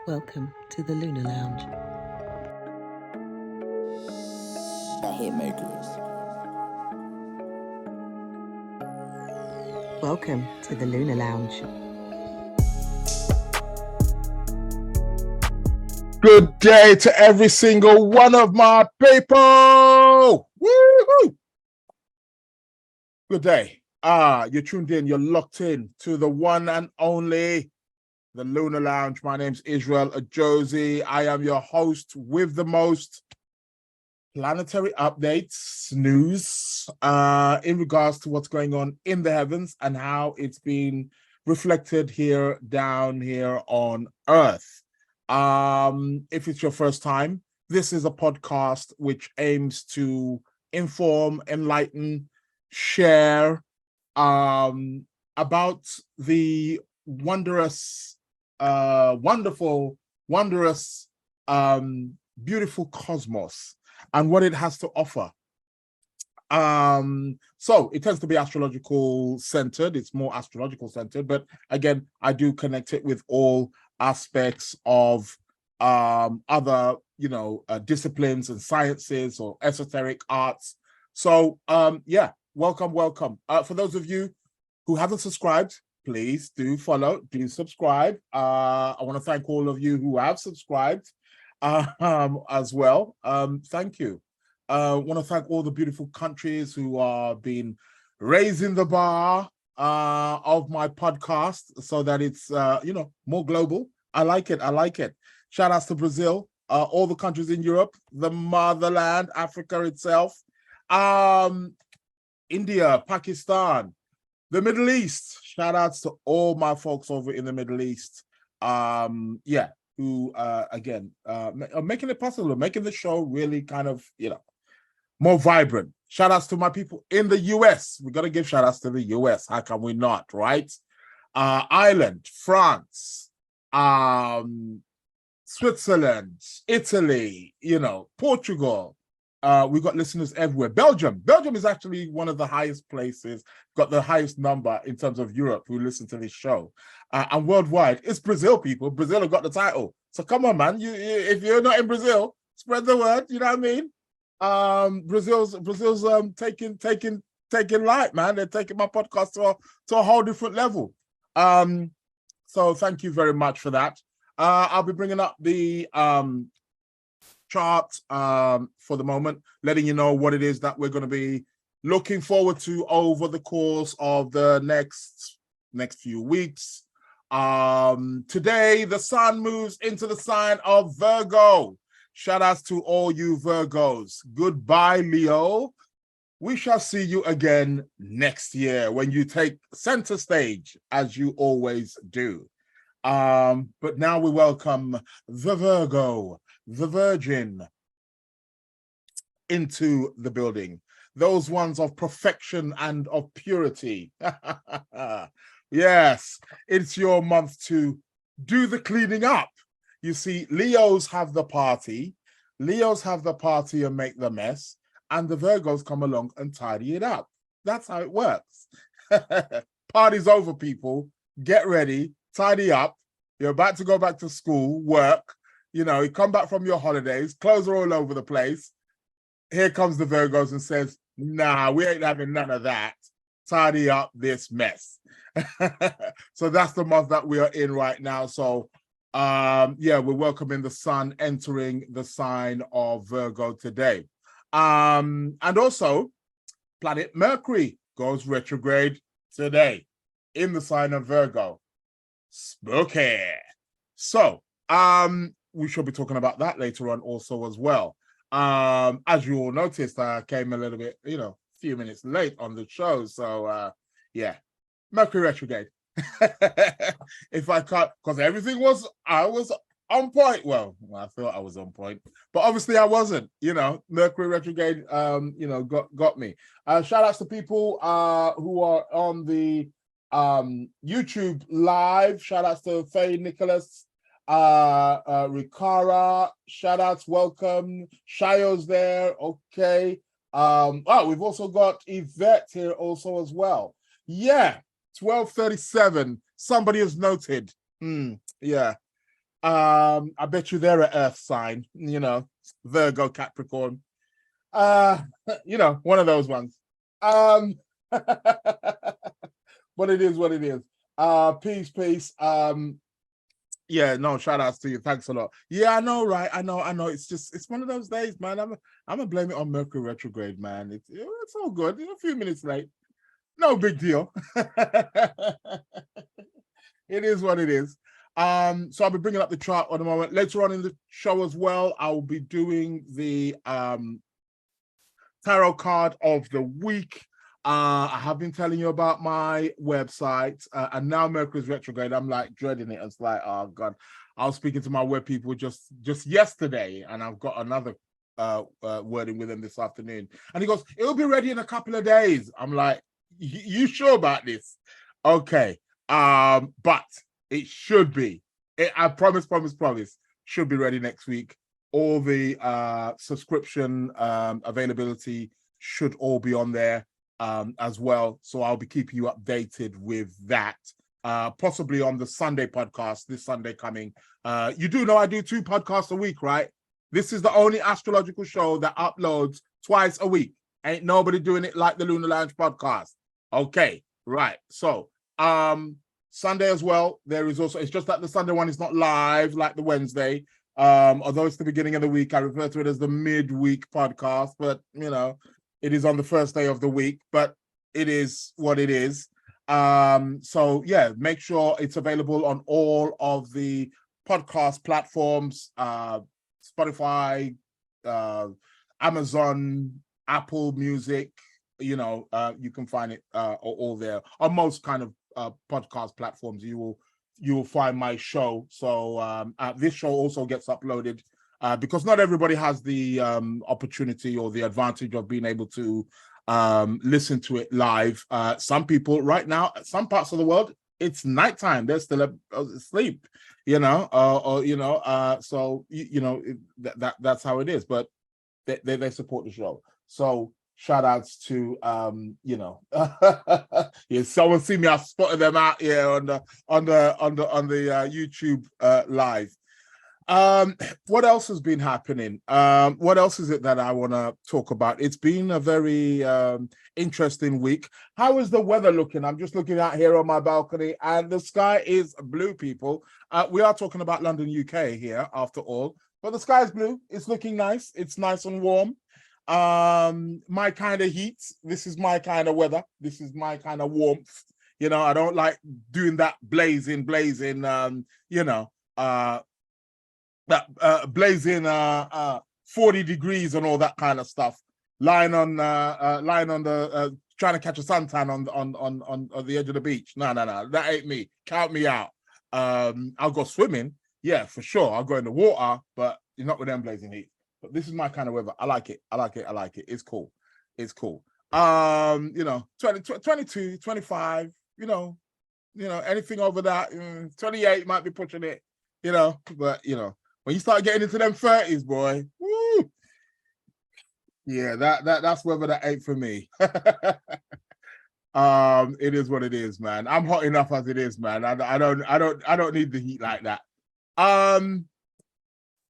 Welcome to the Lunar Lounge. The Hitmakers. Welcome to the Lunar Lounge. Good day to every single one of my people. Woo-hoo! Good day. You're tuned in, you're locked in to the one and only, the Lunar Lounge. My name's Israel Ajosi. I am your host with the most planetary updates, news, in regards to what's going on in the heavens and how it's been reflected down here on Earth. If it's your first time, this is a podcast which aims to inform, enlighten, share about the wondrous, wonderful, beautiful cosmos and what it has to offer. So it tends to be astrological centered. It's more astrological centered, but again, I do connect it with all aspects of other, disciplines and sciences or esoteric arts. So yeah, welcome. For those of you who haven't subscribed, please do follow, do subscribe. I want to thank all of you who have subscribed as well. Thank you. I want to thank all the beautiful countries who are been raising the bar of my podcast so that it's more global. I like it. Shout outs to Brazil, all the countries in Europe, the motherland, Africa itself, India, Pakistan, the Middle East. Shout outs to all my folks over in the Middle East. Who again are making it possible, making the show really kind of more vibrant. Shout outs to my people in the US. We got to give shout outs to the US. How can we not, right? Ireland, France, Switzerland, Italy, Portugal. We got listeners everywhere. Belgium is actually one of the highest places, got the highest number in terms of Europe who listen to this show. And worldwide, it's Brazil, people. Brazil have got the title. So come on, man. If you're not in Brazil, spread the word. You know what I mean? Brazil's taking light, man. They're taking my podcast to a whole different level. So thank you very much for that. I'll be bringing up the chart for the moment, letting you know what it is that we're going to be looking forward to over the course of the next few weeks. Today the sun moves into the sign of Virgo. Shout outs to all you Virgos. Goodbye, Leo. We shall see you again next year when you take center stage, as you always do. But now we welcome the Virgo, the Virgin, into the building. Those ones of perfection and of purity. Yes, it's your month to do the cleaning up. You see, Leos have the party and make the mess, and the Virgos come along and tidy it up. That's how it works. Party's over, people. Get ready, tidy up. You're about to go back to school, work. You come back from your holidays, clothes are all over the place. Here comes the Virgos and says, nah, we ain't having none of that. Tidy up this mess. So that's the month that we are in right now. So we're welcoming the sun entering the sign of Virgo today. And also, planet Mercury goes retrograde today in the sign of Virgo. Spooky. So, we shall be talking about that later on also as well. As you all noticed, I came a little bit, a few minutes late on the show. So, Mercury retrograde. If I can't, because I was on point. Well, I thought I was on point, but obviously I wasn't. Mercury retrograde, got me. Shout outs to people who are on the YouTube live. Shout outs to Faye Nicholas, Rikara. Shout outs, welcome. Shayo's there. Okay. We've also got Yvette here also as well. Yeah. 12:37. Somebody has noted. Yeah. I bet you they're an earth sign, Virgo, Capricorn. One of those ones. But it is what it is. Peace. Yeah, no, shout outs to you. Thanks a lot. Yeah, I know, right? I know. It's one of those days, man. I'm gonna blame it on Mercury retrograde, man. It's all good. A few minutes late. No big deal. It is what it is. So I'll be bringing up the chart on a moment. Later on in the show as well, I'll be doing the tarot card of the week. I have been telling you about my website, and now Mercury's retrograde. I'm like dreading it. It's like, oh God. I was speaking to my web people just yesterday, and I've got another wording with him this afternoon. And he goes, it'll be ready in a couple of days. I'm like, you sure about this? Okay. But it should be. I promise, should be ready next week. All the subscription availability should all be on there as well. So I'll be keeping you updated with that. Possibly on the Sunday podcast, this Sunday coming. You do know I do 2 podcasts a week, right? This is the only astrological show that uploads twice a week. Ain't nobody doing it like the Lunar Lounge podcast. Okay, right. So Sunday as well, there is also, it's just that the Sunday one is not live like the Wednesday. Although it's the beginning of the week, I refer to it as the midweek podcast, but it is on the first day of the week, but it is what it is. So yeah, make sure it's available on all of the podcast platforms, Spotify, Amazon, Apple Music, you can find it all there. On most kind of podcast platforms, you will find my show. So this show also gets uploaded because not everybody has the opportunity or the advantage of being able to listen to it live. Some people right now, some parts of the world, it's nighttime. They're still asleep, so that's how it is. But they support the show. So shout outs to yeah, someone see me, I spotted them out here on the YouTube live. What else has been happening? What else is it that I want to talk about? It's been a very interesting week. How is the weather looking? I'm just looking out here on my balcony and the sky is blue, people. We are talking about London, UK here after all, but the sky is blue. It's looking nice. It's nice and warm. My kind of heat. This is my kind of weather. This is my kind of warmth. I don't like doing that blazing, blazing 40 degrees and all that kind of stuff. Lying on the trying to catch a suntan on the edge of the beach. No, that ain't me. Count me out. I'll go swimming, yeah, for sure. I'll go in the water, but you're not with them blazing heat. But this is my kind of weather. I like it. It's cool. 22, 25, anything over that, 28 might be pushing it, but when you start getting into them 30s, boy, woo, yeah, that's weather that ain't for me. It is what it is, man. I'm hot enough as it is, man. I don't need the heat like that.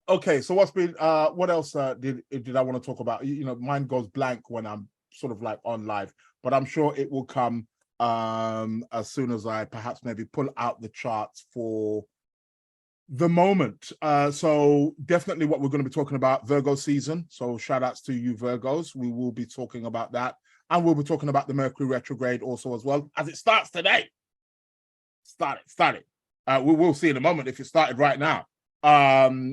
Okay, so what else did I want to talk about? Mine goes blank when I'm sort of like on live, but I'm sure it will come as soon as I perhaps maybe pull out the charts for the moment. So definitely what we're going to be talking about, Virgo season. So shout outs to you Virgos. We will be talking about that. And we'll be talking about the Mercury retrograde also as well, as it starts today. Started. We will see in a moment if it started right now.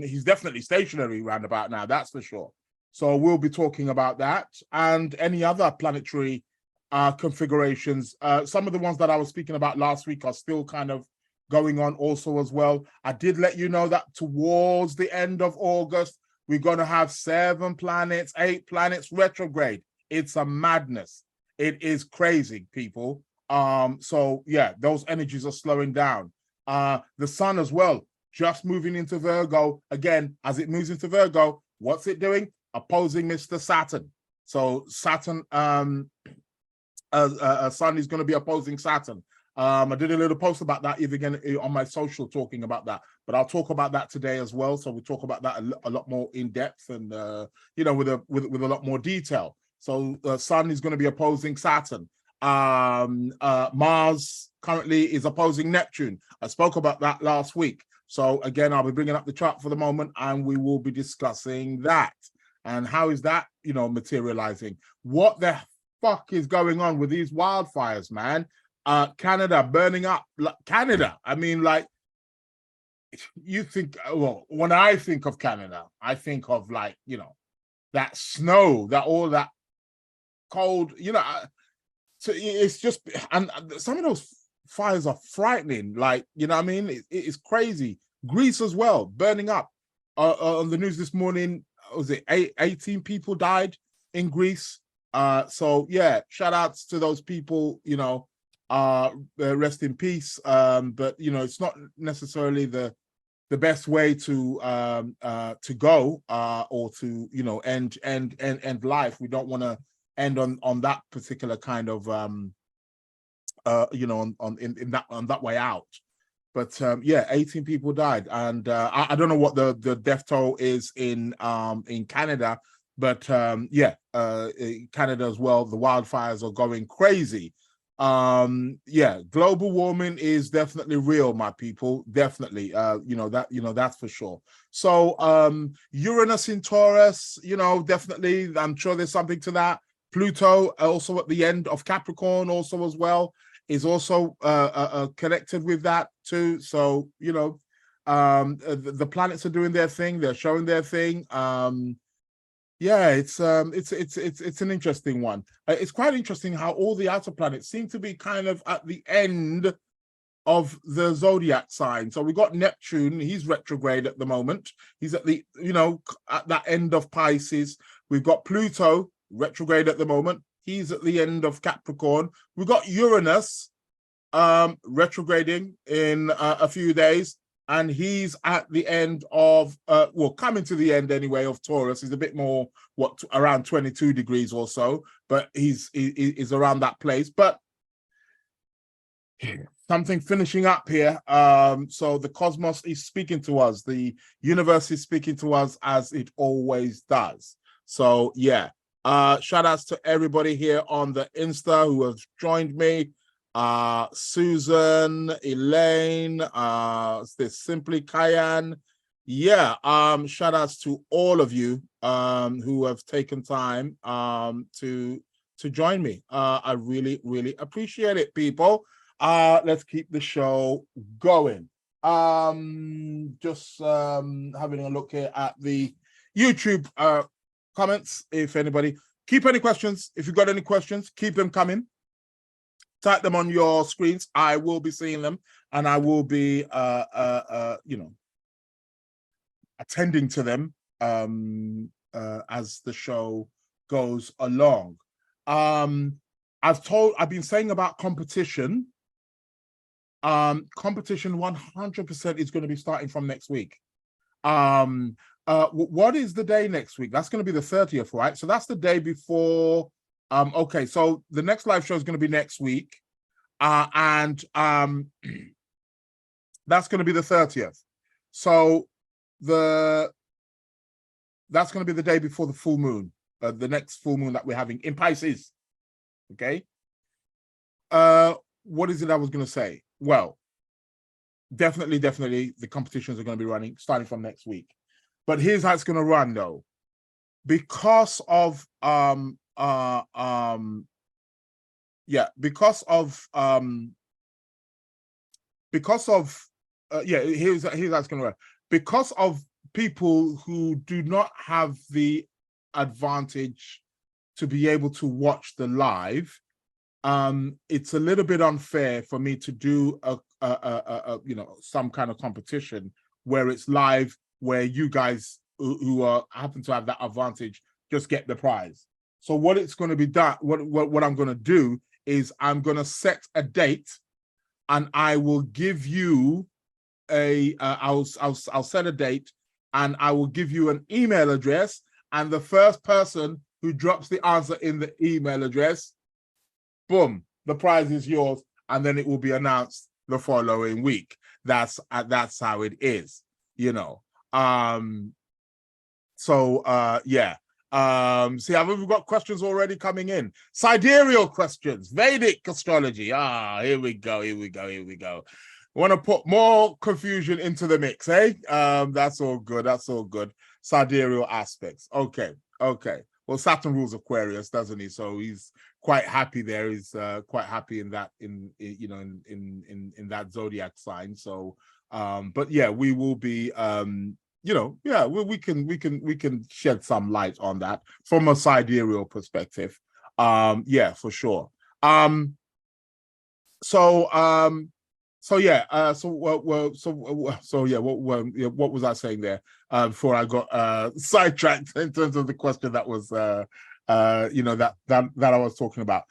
He's definitely stationary round about now, that's for sure. So we'll be talking about that and any other planetary configurations. Some of the ones that I was speaking about last week are still kind of going on also as well. I did let you know that towards the end of August, we're going to have 7 planets, 8 planets retrograde. It's a madness. It is crazy, people. So yeah, those energies are slowing down. The sun as well, just moving into Virgo. Again, as it moves into Virgo, what's it doing? Opposing Mr. Saturn. So Saturn, sun is going to be opposing Saturn. I did a little post about that even again on my social, talking about that, but I'll talk about that today as well. So we talk about that a lot more in depth and you know, with a lot more detail. So Sun is going to be opposing Saturn. Mars currently is opposing Neptune. I spoke about that last week. So again, I'll be bringing up the chart for the moment, and we will be discussing that. And how is that, you know, materializing? What the fuck is going on with these wildfires, man? Canada burning up. Canada, I mean, like, you think, well, when I think of Canada, I think of, like, you know, that snow, that all that cold, you know. So it's just, and some of those fires are frightening. Like, you know what I mean? It's crazy. Greece as well, burning up. On the news this morning, was it 18 people died in Greece? So yeah, shout outs to those people, you know, rest in peace. But you know, it's not necessarily the best way to go or to, you know, end life. We don't want to end on that particular kind of you know, in that way out. But yeah, 18 people died, and I don't know what the death toll is in Canada, but yeah, Canada as well. The wildfires are going crazy. Yeah, global warming is definitely real, my people. Definitely, you know, that's for sure. So Uranus in Taurus, you know, definitely, I'm sure there's something to that. Pluto also at the end of Capricorn also as well is also connected with that too. So, you know, the planets are doing their thing. They're showing their thing. Yeah, it's an interesting one. It's quite interesting how all the outer planets seem to be kind of at the end of the zodiac sign. So we got Neptune, he's retrograde at the moment. He's at the, you know, at that end of Pisces. We've got Pluto retrograde at the moment. He's at the end of Capricorn. We've got Uranus retrograding in a few days, and he's at the end of well, coming to the end anyway of Taurus. He's a bit more, what, around 22 degrees or so, but he's around that place. But something finishing up here. So the cosmos is speaking to us. The universe is speaking to us as it always does. So yeah, shout outs to everybody here on the Insta who have joined me. Susan, Elaine, there's Simply Kyan. Yeah, shout outs to all of you who have taken time to join me. I really, really appreciate it, people. Let's keep the show going. Just having a look here at the YouTube comments. If anybody keep any questions, if you've got any questions, keep them coming. Type them on your screens. I will be seeing them, and I will be you know, attending to them as the show goes along. I've been saying about competition. Competition 100% is going to be starting from next week. What is the day next week? That's going to be the 30th, right? So that's the day before. Okay, so the next live show is going to be next week, and that's going to be the 30th. So that's going to be the day before the full moon, the next full moon that we're having in Pisces. Okay. What is it I was going to say? Well, definitely, the competitions are going to be running starting from next week. But here's how it's going to run, though, because of yeah, here's how it's going to run. Because of people who do not have the advantage to be able to watch the live, it's a little bit unfair for me to do a you know, some kind of competition where it's live, where you guys who happen to have that advantage just get the prize. So what it's going to be done, what I'm going to do is I'm going to set a date, and I will give you I'll set a date, and I will give you an email address, and the first person who drops the answer in the email address, boom, the prize is yours, and then it will be announced the following week. That's how it is, you know. Yeah. See, we've got questions already coming in. Sidereal questions, Vedic astrology. Here we go. Want to put more confusion into the mix, eh? That's all good. Sidereal aspects. Okay. Well, Saturn rules Aquarius, doesn't he? So he's quite happy there. He's quite happy in that in that zodiac sign. So but yeah, we will be we can shed some light on that from a sidereal perspective. Yeah, for sure. What was I saying there before I got sidetracked in terms of the question that was that I was talking about.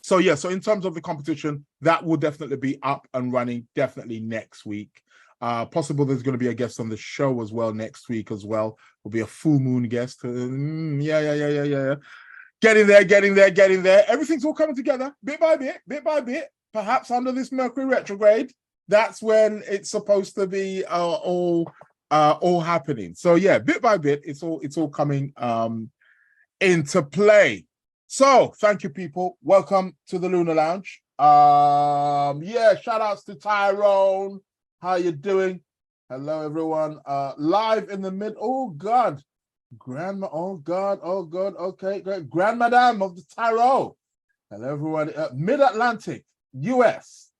So in terms of the competition, that will definitely be up and running definitely next week. Possible there's going to be a guest on the show as well next week as well. Will be a full moon guest. Yeah. Getting there. Everything's all coming together bit by bit. Perhaps under this Mercury retrograde, that's when it's supposed to be all happening. So yeah, bit by bit, it's all coming into play. So thank you, people. Welcome to the Lunar Lounge. Shout outs to Tyrone. How you doing? Hello, everyone. Live in the mid. Oh God. Grandma, oh God, okay, great. Grandmadame of the Tarot. Hello, everyone. Mid-Atlantic, US.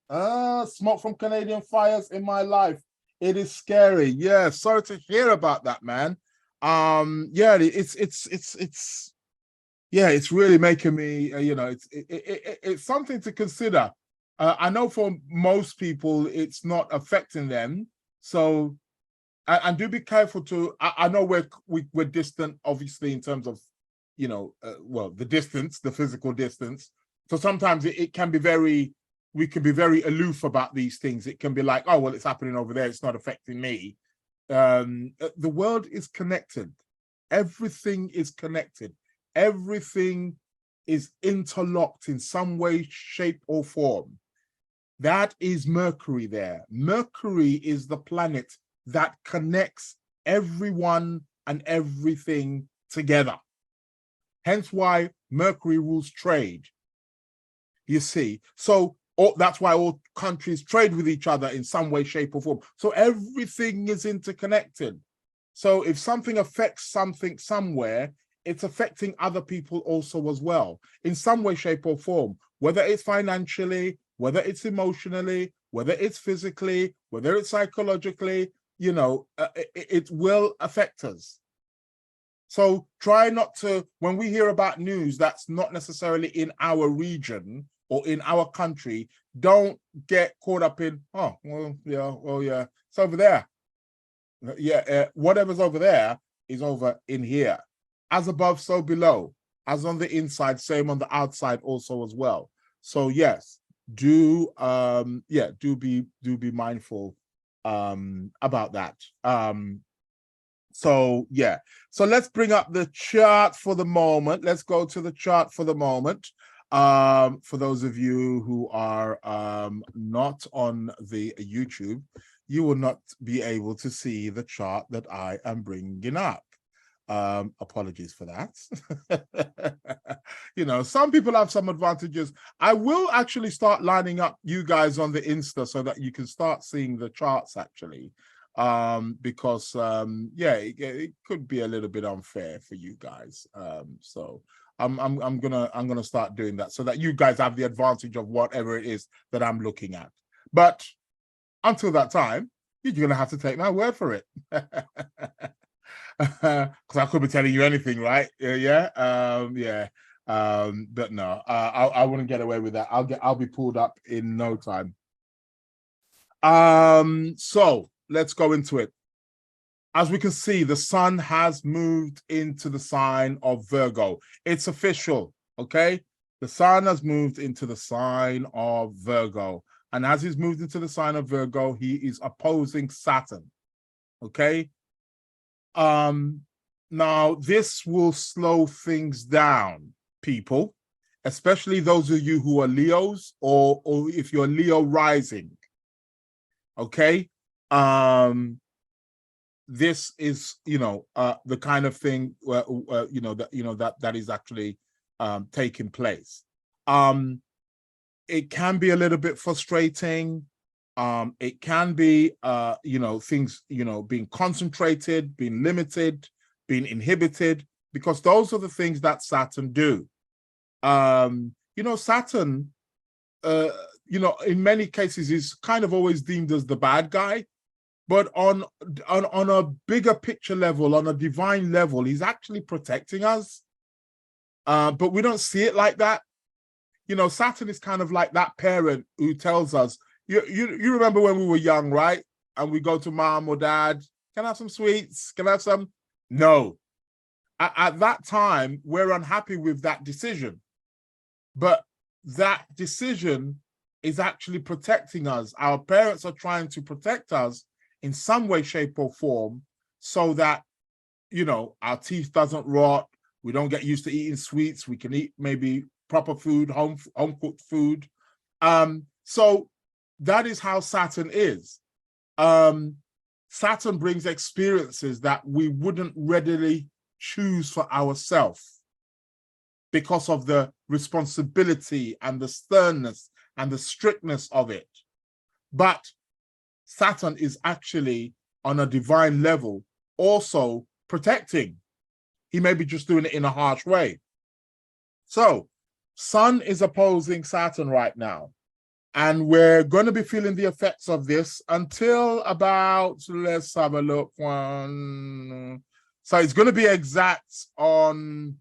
Smoke from Canadian fires in my life. It is scary. Yeah, sorry to hear about that, man. It's really making me, it's something to consider. I know for most people, it's not affecting them. So, and do be careful to. I know we're distant, obviously, in terms of, the distance, the physical distance. So sometimes it can be we can be very aloof about these things. It can be like, oh well, it's happening over there. It's not affecting me. The world is connected. Everything is connected. Everything is interlocked in some way, shape, or form. That is Mercury there. Mercury is the planet that connects everyone and everything together. Hence why Mercury rules trade. You see, so that's why all countries trade with each other in some way, shape, or form. So everything is interconnected. So if something affects something somewhere, it's affecting other people also as well, in some way, shape, or form, whether it's financially, whether it's emotionally, whether it's physically, whether it's psychologically, it will affect us. So try not to, when we hear about news that's not necessarily in our region or in our country, don't get caught up in, it's over there. Yeah, whatever's over there is over in here. As above, so below. As on the inside, same on the outside also as well. So yes, do be mindful about that. So let's bring up the chart for the moment. Let's go to the chart for the moment. For those of you who are not on the YouTube, you will not be able to see the chart that I am bringing up. Apologies for that. Some people have some advantages. I will actually start lining up you guys on the Insta so that you can start seeing the charts actually, because it could be a little bit unfair for you guys. So I'm gonna start doing that so that you guys have the advantage of whatever it is that I'm looking at. But until that time, you're gonna have to take my word for it. Because I could be telling you anything, right? But no, I wouldn't get away with that. I'll be pulled up in no time. So let's go into it. As we can see, the sun has moved into the sign of Virgo. It's official, okay? The sun has moved into the sign of Virgo. And as he's moved into the sign of Virgo, he is opposing Saturn, okay? Now this will slow things down, people. especially those of you who are Leos, or if you're Leo rising. Okay, this is, the kind of thing that is actually taking place. It can be a little bit frustrating. It can be things being concentrated, being limited, being inhibited, because those are the things that Saturn do. Saturn, in many cases is kind of always deemed as the bad guy, but on a bigger picture level, on a divine level, he's actually protecting us. But we don't see it like that. Saturn is kind of like that parent who tells us, you remember when we were young, right? And we go to mom or dad, can I have some sweets? Can I have some? No. At that time, we're unhappy with that decision. But that decision is actually protecting us. Our parents are trying to protect us in some way, shape, or form, so that, our teeth doesn't rot. We don't get used to eating sweets. We can eat maybe proper food, home cooked food. So that is how Saturn is. Saturn brings experiences that we wouldn't readily choose for ourselves because of the responsibility and the sternness and the strictness of it. But Saturn is actually, on a divine level, also protecting. He may be just doing it in a harsh way. So Sun is opposing Saturn right now. And we're going to be feeling the effects of this until about, let's have a look. So it's going to be exact on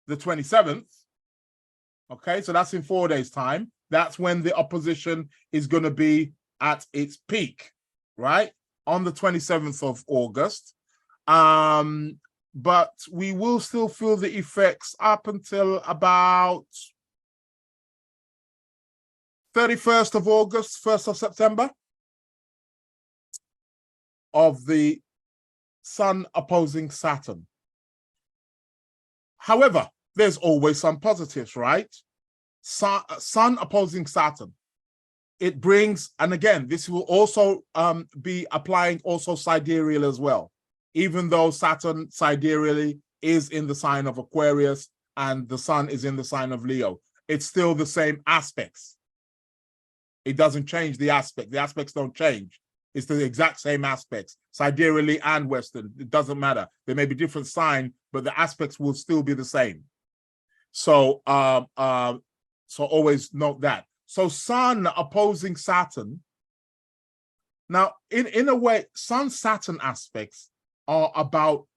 the 27th. Okay, so that's in 4 days' time. That's when the opposition is going to be at its peak, right? On the 27th of August. But we will still feel the effects up until about 31st of August, 1st of September, of the Sun opposing Saturn. However, there's always some positives, right? Sun opposing Saturn. It brings, and again, this will also be applying also sidereal as well. Even though Saturn sidereally is in the sign of Aquarius and the Sun is in the sign of Leo, it's still the same aspects. It doesn't change the aspect. The aspects don't change. It's the exact same aspects, sidereally and Western. It doesn't matter. There may be different sign, but the aspects will still be the same. So, so always note that. So Sun opposing Saturn. Now, in a way, Sun-Saturn aspects are about,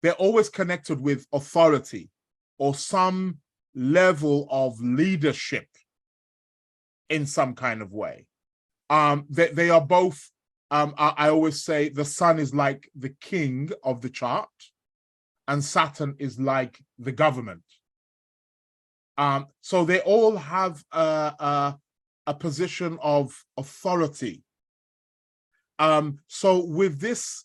they're always connected with authority or some level of leadership in some kind of way. They are both, I always say the Sun is like the king of the chart and Saturn is like the government. So they all have a position of authority. So with this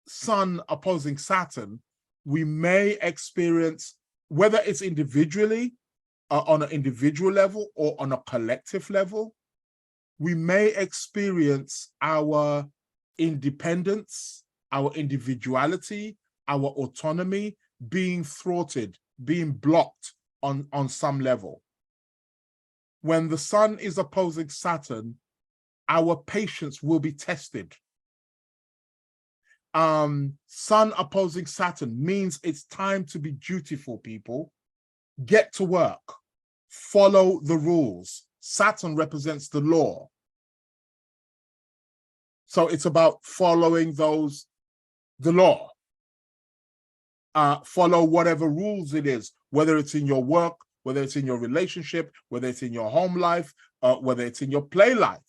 Sun opposing Saturn, we may experience, whether it's individually, on an individual level or on a collective level, we may experience our independence, our individuality, our autonomy being thwarted, being blocked on some level. When the Sun is opposing Saturn, our patience will be tested. Sun opposing Saturn means it's time to be dutiful, people. Get to work. Follow the rules. Saturn represents the law. So it's about following the law. Follow whatever rules it is, whether it's in your work, whether it's in your relationship, whether it's in your home life, whether it's in your play life,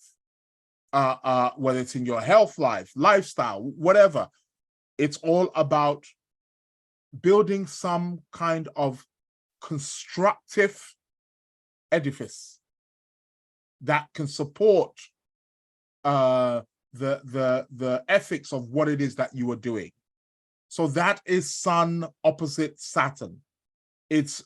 whether it's in your health life, lifestyle, whatever. It's all about building some kind of constructive edifice that can support the ethics of what it is that you are doing. So that is Sun opposite Saturn. it's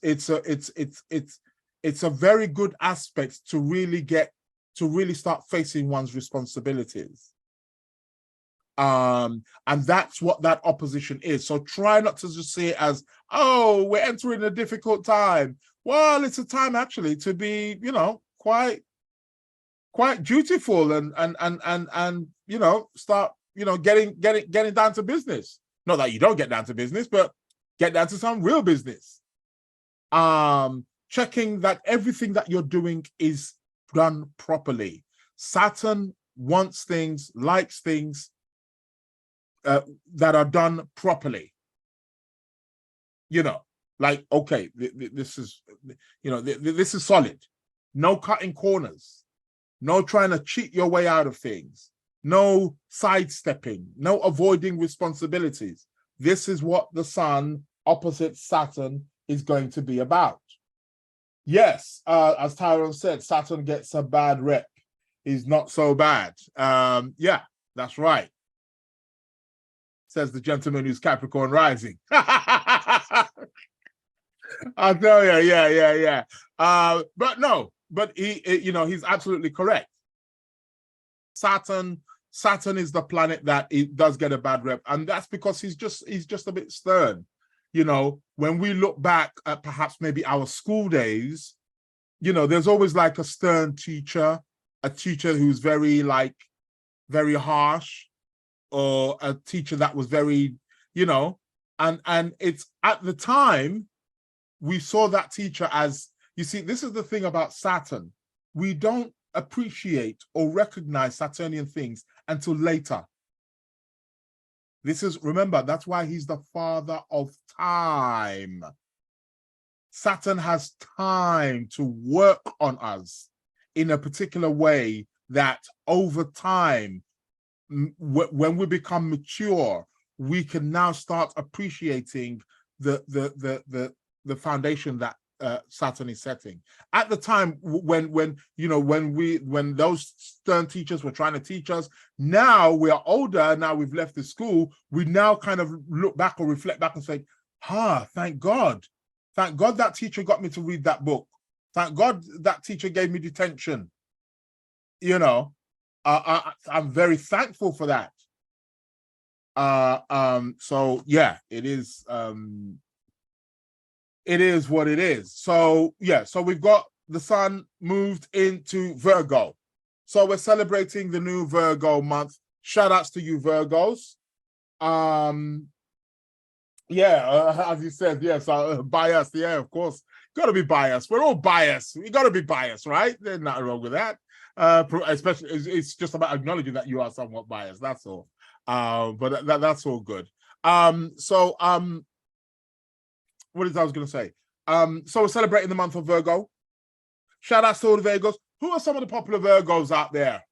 a very good aspect to really start facing one's responsibilities. And that's what that opposition is. So try not to just see it as, oh, we're entering a difficult time. Well, it's a time actually to be, quite dutiful and start, getting down to business. Not that you don't get down to business, but get down to some real business. Checking that everything that you're doing is done properly. Saturn wants things, likes things that are done properly. Like, okay, this is, this is solid. No cutting corners. No trying to cheat your way out of things. No sidestepping. No avoiding responsibilities. This is what the sun opposite Saturn is going to be about. Yes, as Tyrone said, Saturn gets a bad rep. He's not so bad. Yeah, that's right. Says the gentleman who's Capricorn rising. I tell you, yeah. But he's absolutely correct. Saturn is the planet that it does get a bad rep, and that's because he's just a bit stern. When we look back at perhaps maybe our school days, there's always like a stern teacher, a teacher who's very harsh, or a teacher that was very, and it's at the time we saw that teacher as, you see, this is the thing about Saturn. We don't appreciate or recognize Saturnian things until later. Remember, that's why he's the father of time. Saturn has time to work on us in a particular way that over time, when we become mature, we can now start appreciating the foundation that Saturn is setting. At the time when those stern teachers were trying to teach us, now we are older, now we've left the school, we now kind of look back or reflect back and say, thank God that teacher got me to read that book. Thank God that teacher gave me detention. I'm very thankful for that. So yeah, it is what it is. So yeah, so we've got the sun moved into Virgo. So we're celebrating the new Virgo month. Shout outs to you, Virgos. As you said, yes, biased. Yeah, of course, got to be biased. We're all biased. We got to be biased, right? There's nothing wrong with that. Especially, it's just about acknowledging that you are somewhat biased. That's all. But that's all good. What is I was going to say? So we're celebrating the month of Virgo. Shout out to all the Virgos. Who are some of the popular Virgos out there?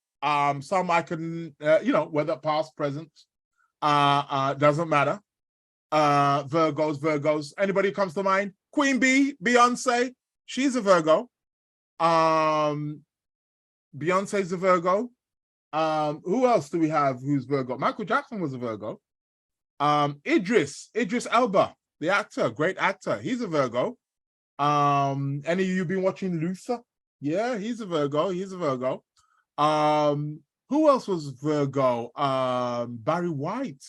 Some I can, whether past, present, doesn't matter. Virgos. Anybody comes to mind? Queen Bee, Beyonce. She's a Virgo. Beyonce's a Virgo. Who else do we have who's Virgo? Michael Jackson was a Virgo. Idris Elba, the actor, great actor. He's a Virgo. Any of you been watching Luther? Yeah, he's a Virgo. Who else was Virgo? Barry White.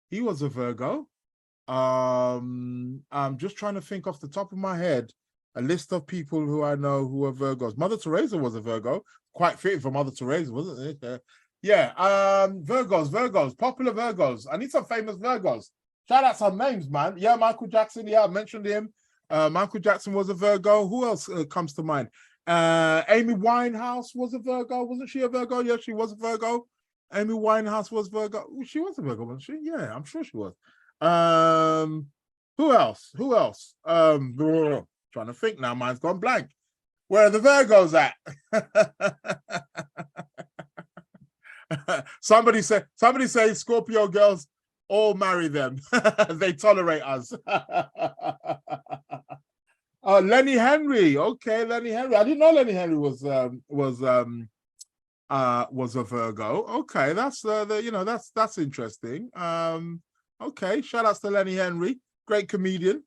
He was a Virgo. I'm just trying to think off the top of my head a list of people who I know who are Virgos. Mother Teresa was a Virgo. Quite fitting for Mother Teresa, wasn't it? Yeah. Virgos, popular Virgos. I need some famous Virgos. Shout out some names, man. Yeah, Michael Jackson. Yeah, I mentioned him. Michael Jackson was a Virgo. Who else comes to mind? Amy Winehouse was a Virgo. Wasn't she a Virgo? Yeah, she was a Virgo. Amy Winehouse was Virgo. She was a Virgo, wasn't she? Yeah, I'm sure she was. Who else? Trying to think now. Mine's gone blank. Where are the Virgos at? Somebody say Scorpio girls, all marry them. They tolerate us. Lenny Henry. Okay, Lenny Henry. I didn't know Lenny Henry was a Virgo. Okay, that's that's interesting. Okay, shout outs to Lenny Henry, great comedian.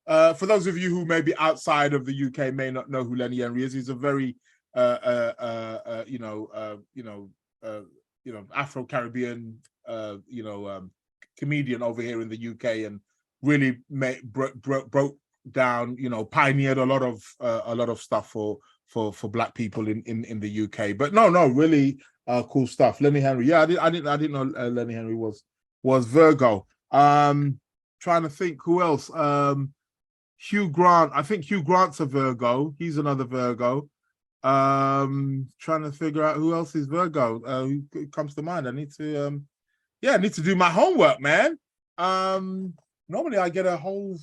For those of you who may be outside of the UK may not know who Lenny Henry is, he's a very Afro-Caribbean comedian over here in the UK, and really broke down, pioneered a lot of stuff for Black people in the UK. But no, really cool stuff. Lenny Henry, yeah, I didn't know Lenny Henry was Virgo. Trying to think who else. Hugh Grant. I think Hugh Grant's a Virgo. He's another Virgo. Trying to figure out who else is Virgo. Who comes to mind? I need to do my homework, man. Normally I get a whole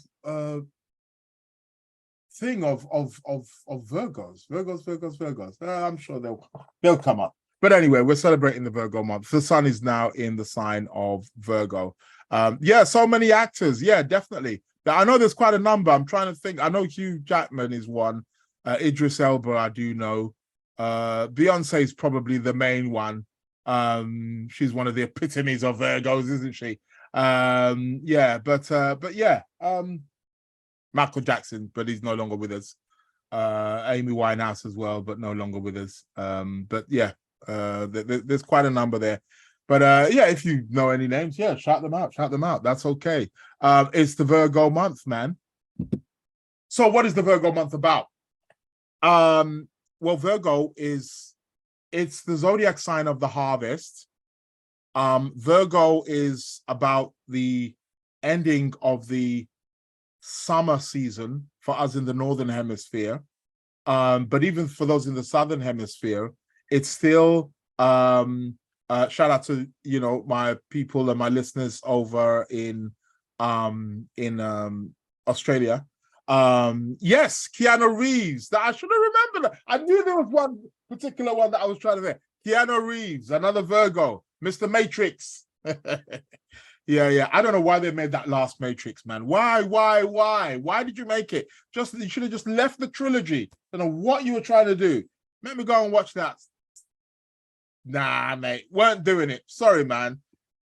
thing of Virgos. I'm sure they'll come up. But anyway, we're celebrating the Virgo month. The sun is now in the sign of Virgo. So many actors. Yeah, definitely. I know there's quite a number. I'm trying to think. I know Hugh Jackman is one. Idris Elba, I do know. Beyonce is probably the main one. She's one of the epitomes of Virgos, isn't she? Michael Jackson, but he's no longer with us. Amy Winehouse as well, but no longer with us. There's quite a number there. But if you know any names, shout them out. That's okay. It's the Virgo month, man. So what is the Virgo month about? Virgo it's the zodiac sign of the harvest. Virgo is about the ending of the summer season for us in the northern hemisphere. But even for those in the southern hemisphere, it's still shout out to my people and my listeners over in Australia. Yes, Keanu Reeves. That I should have remembered that. I knew there was one particular one that I was trying to say. Keanu Reeves, another Virgo, Mr. Matrix. Yeah. I don't know why they made that last Matrix, man. Why? Why did you make it? You should have just left the trilogy. I don't know what you were trying to do. Let me go and watch that. Nah, mate, weren't doing it. Sorry, man.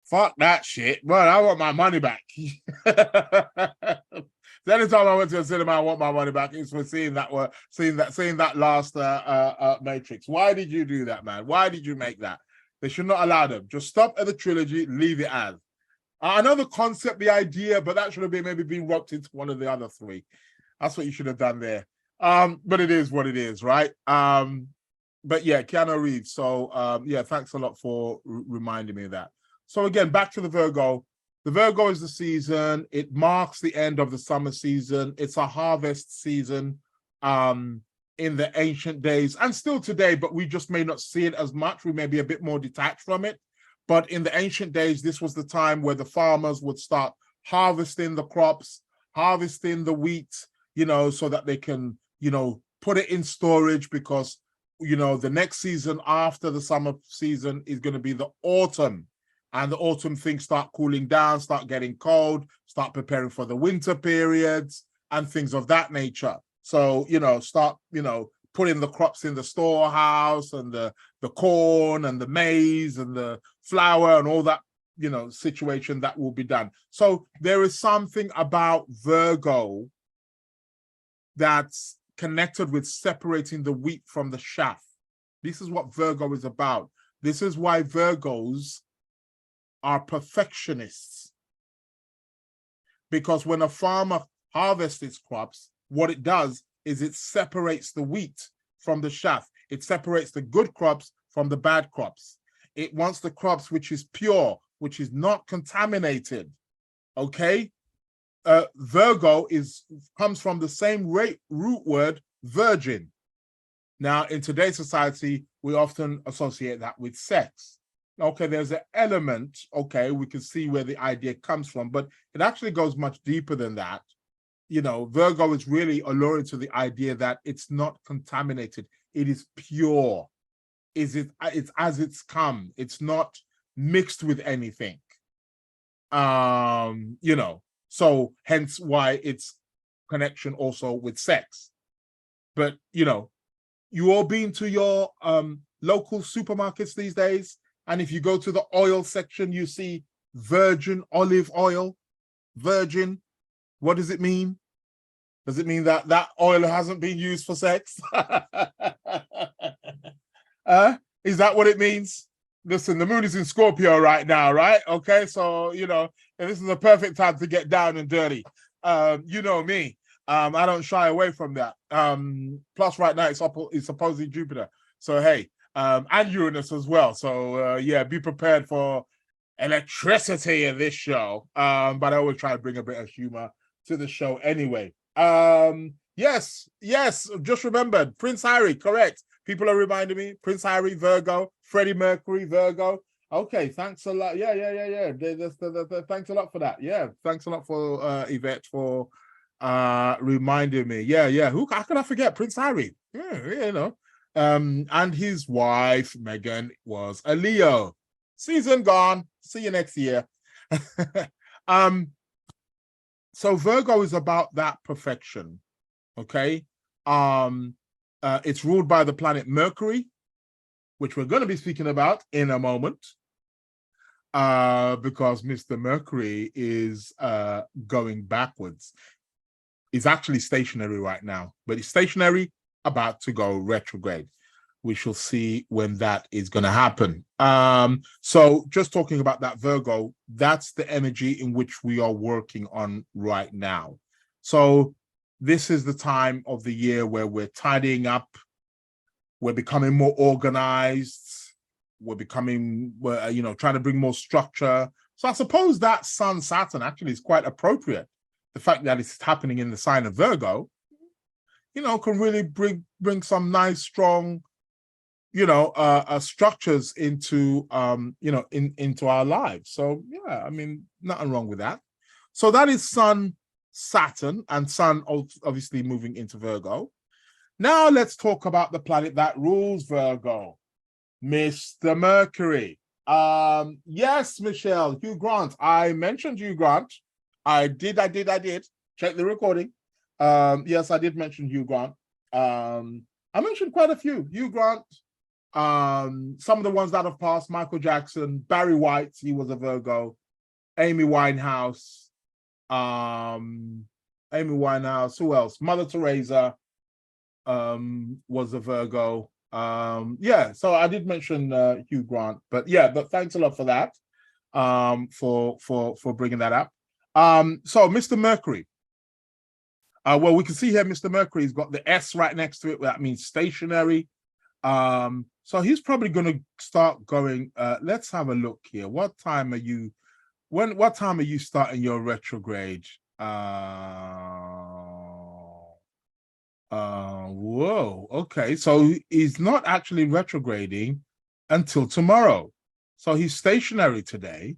Fuck that shit. Well, I want my money back. The only time I went to a cinema, I want my money back is for seeing that last Matrix. Why did you do that, man? Why did you make that? They should not allow them. Just stop at the trilogy, leave it as. I know the concept, the idea, but that should have maybe been roped into one of the other three. That's what you should have done there. But it is what it is, right? But yeah, Keanu Reeves. So thanks a lot for reminding me of that. So again, back to the Virgo. The Virgo is the season. It marks the end of the summer season. It's a harvest season in the ancient days and still today, but we just may not see it as much. We may be a bit more detached from it. But in the ancient days, this was the time where the farmers would start harvesting the crops, harvesting the wheat, so that they can, put it in storage because, the next season after the summer season is going to be the autumn. And the autumn things start cooling down, start getting cold, start preparing for the winter periods and things of that nature. So, start, putting the crops in the storehouse and the corn and the maize and the flour and all that, situation that will be done. So there is something about Virgo that's connected with separating the wheat from the chaff. This is what Virgo is about. This is why Virgos are perfectionists. Because when a farmer harvests its crops, what it does is it separates the wheat from the chaff. It separates the good crops from the bad crops. It wants the crops which is pure, which is not contaminated. Okay? Virgo comes from the same root word, virgin. Now, in today's society, we often associate that with sex. Okay, there's an element, we can see where the idea comes from, but it actually goes much deeper than that. Virgo is really alluring to the idea that it's not contaminated. It is pure. It's as it's come. It's not mixed with anything. So hence why it's connection also with sex. But, you all been to your local supermarkets these days? And if you go to the oil section, you see virgin olive oil. Virgin, what does it mean? Does it mean that that oil hasn't been used for sex? Is that what it means? Listen, the moon is in Scorpio right now, right? Okay, so and this is a perfect time to get down and dirty. You know me. I don't shy away from that. Plus, right now it's opposing Jupiter, so hey, and Uranus as well. So yeah, be prepared for electricity in this show. But I always try to bring a bit of humor to the show anyway. Yes, just remembered Prince Harry, correct. People are reminding me, Prince Harry, Virgo, Freddie Mercury, Virgo. Okay, thanks a lot. Yeah. Thanks a lot for that. Yeah, thanks a lot for Yvette for reminding me. Yeah. How can I forget Prince Harry? Yeah, and his wife, Meghan, was a Leo. Season gone. See you next year. So Virgo is about that perfection. Okay. It's ruled by the planet Mercury, which we're going to be speaking about in a moment, because Mr. Mercury is going backwards. He's actually stationary right now, but he's stationary, about to go retrograde. We shall see when that is going to happen. So just talking about that Virgo, that's the energy in which we are working on right now. So this is the time of the year where we're tidying up, we're becoming more organized, we're trying to bring more structure. So I suppose that Sun Saturn actually is quite appropriate. The fact that it's happening in the sign of Virgo, can really bring some nice, strong, structures into into our lives. So yeah, I mean, nothing wrong with that. So that is Sun Saturn, and Sun obviously moving into Virgo. Now let's talk about the planet that rules Virgo, Mr. Mercury. Yes, Michelle, Hugh Grant. I mentioned Hugh Grant. I did. Check the recording. Yes, I did mention Hugh Grant. I mentioned quite a few. Hugh Grant, some of the ones that have passed, Michael Jackson, Barry White, he was a Virgo, Amy Winehouse, who else? Mother Teresa was a Virgo. Yeah, so I did mention Hugh Grant, but thanks a lot for that, for bringing that up. So Mr. Mercury, well, we can see here Mr. Mercury's got the S right next to it. That means stationary. So he's probably going to start going. Let's have a look here. What time are you starting your retrograde? Whoa. Okay. So he's not actually retrograding until tomorrow. So he's stationary today.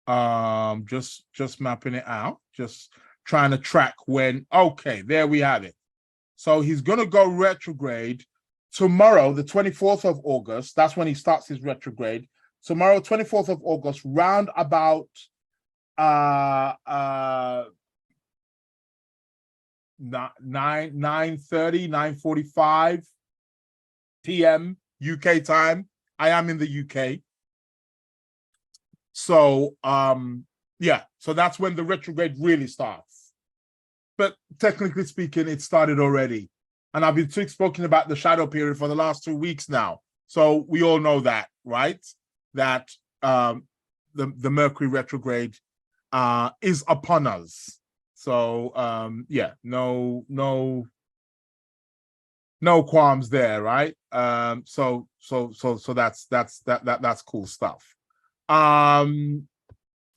Just mapping it out. Just trying to track when. Okay, there we have it. So he's going to go retrograde tomorrow, the 24th of August. That's when he starts his retrograde. Tomorrow, 24th of August, round about 9:45 p.m. UK time. I am in the UK. So yeah, so that's when the retrograde really starts. But technically speaking, it started already. And I've been speaking about the shadow period for the last 2 weeks now. So we all know that, right? That the Mercury retrograde is upon us. So yeah, no qualms there, right? So that's cool stuff.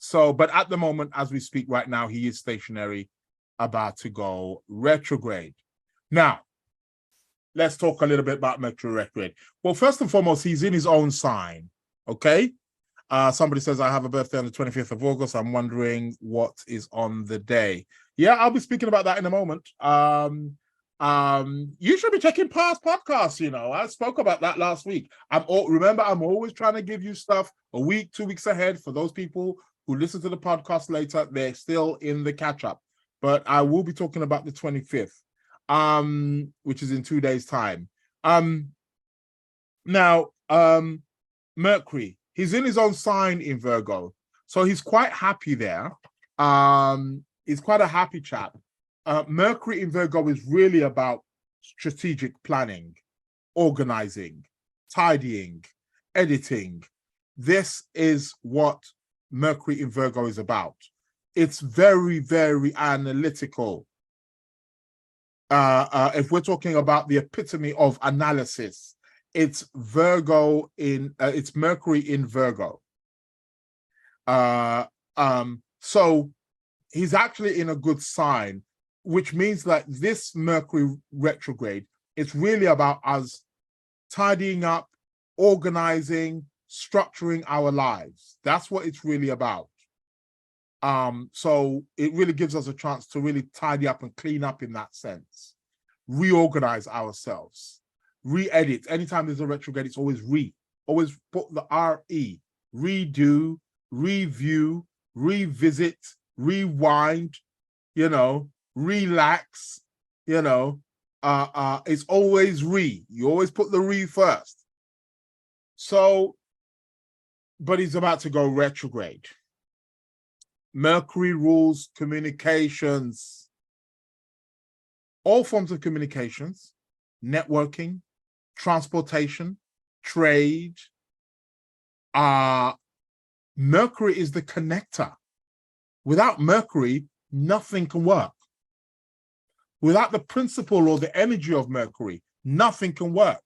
So, but at the moment, as we speak right now, he is stationary, about to go retrograde. Now, let's talk a little bit about Mercury retrograde. Well, first and foremost, he's in his own sign, okay? Somebody says, I have a birthday on the 25th of August. I'm wondering what is on the day. Yeah, I'll be speaking about that in a moment. You should be checking past podcasts. I spoke about that last week. Remember, I'm always trying to give you stuff a week, 2 weeks ahead. For those people who listen to the podcast later, they're still in the catch-up. But I will be talking about the 25th, which is in 2 days' time. Now, Mercury, he's in his own sign in Virgo, so he's quite happy there. He's quite a happy chap. Mercury in Virgo is really about strategic planning, organizing, tidying, editing. This is what Mercury in Virgo is about. It's very, very analytical. If we're talking about the epitome of analysis, it's Virgo in it's Mercury in Virgo. So he's actually in a good sign, which means that this Mercury retrograde is really about us tidying up, organizing, structuring our lives. That's what it's really about. So it really gives us a chance to really tidy up and clean up in that sense, reorganize ourselves, re-edit. Anytime there's a retrograde, it's always always put the R-E, redo, review, revisit, rewind, relax, it's always you always put the first. So, but he's about to go retrograde. Mercury rules communications, all forms of communications, networking, transportation, trade. Mercury is the connector. Without Mercury, nothing can work. Without the principle or the energy of Mercury, nothing can work.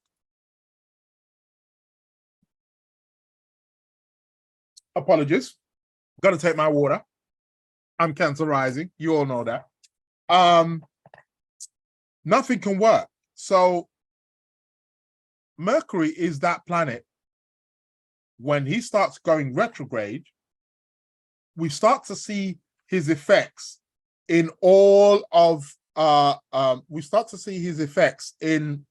Apologies. Got to take my water. I'm Cancer rising. You all know that. Nothing can work. So Mercury is that planet. When he starts going retrograde, we start to see his effects in all of we start to see his effects in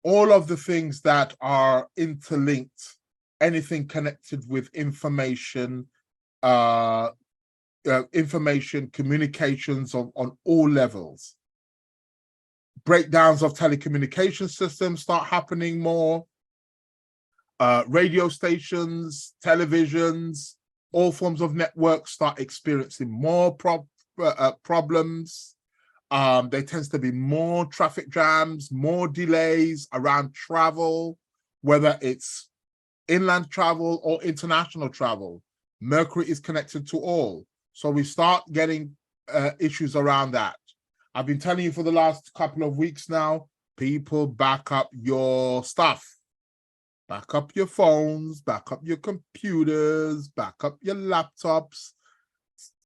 all of the things that are interlinked, anything connected with information, communications on all levels. Breakdowns of telecommunication systems start happening more. Radio stations, televisions, all forms of networks start experiencing more problems. There tends to be more traffic jams, more delays around travel, whether it's inland travel or international travel. Mercury is connected to all. So we start getting issues around that. I've been telling you for the last couple of weeks now, people back up your stuff. Back up your phones, back up your computers, back up your laptops.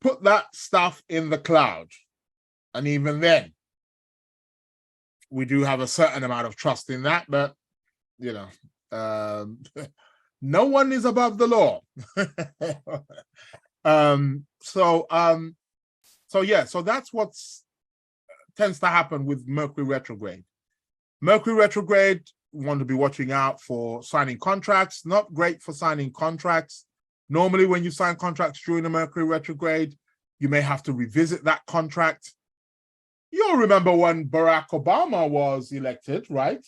Put that stuff in the cloud. And even then, we do have a certain amount of trust in that, but, no one is above the law. So that's what tends to happen with Mercury retrograde. Mercury retrograde, we want to be watching out for signing contracts. Not great for signing contracts. Normally, when you sign contracts during a Mercury retrograde, you may have to revisit that contract. You'll remember when Barack Obama was elected, right?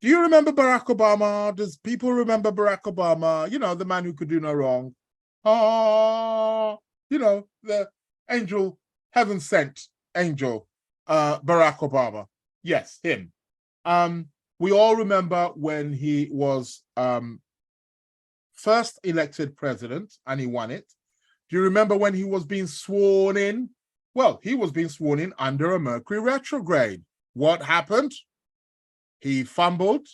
Do you remember Barack Obama? Does people remember Barack Obama? The man who could do no wrong. The angel, heaven sent angel, Barack Obama. Yes, him. We all remember when he was first elected president and he won it. Do you remember when he was being sworn in? Well, he was being sworn in under a Mercury retrograde. What happened? He fumbled,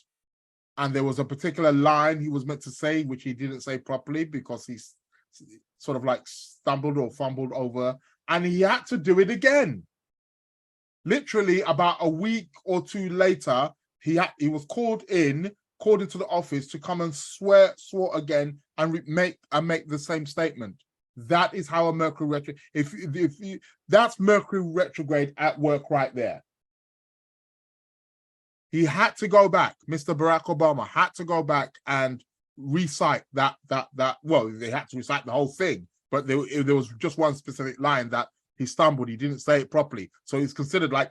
and there was a particular line he was meant to say, which he didn't say properly because he sort of like stumbled or fumbled over, and he had to do it again. Literally about a week or two later, he was called into the office to come and swore again and make the same statement. That is how a Mercury retrograde. That's Mercury retrograde at work right there. He had to go back. Mr. Barack Obama had to go back and recite that. Well, they had to recite the whole thing, but there was just one specific line that he stumbled. He didn't say it properly, so he's considered like,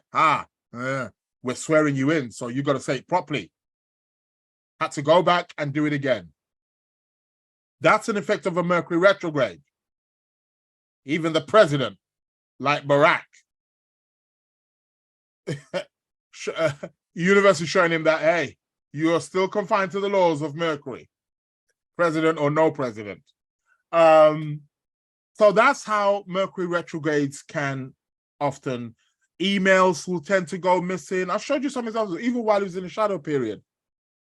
we're swearing you in, so you got to say it properly. Had to go back and do it again. That's an effect of a Mercury retrograde. Even the president like Barack. Universe is showing him that, hey, you are still confined to the laws of Mercury, president or no president. So that's how Mercury retrogrades can often. Emails will tend to go missing. I showed you some examples, even while he was in the shadow period.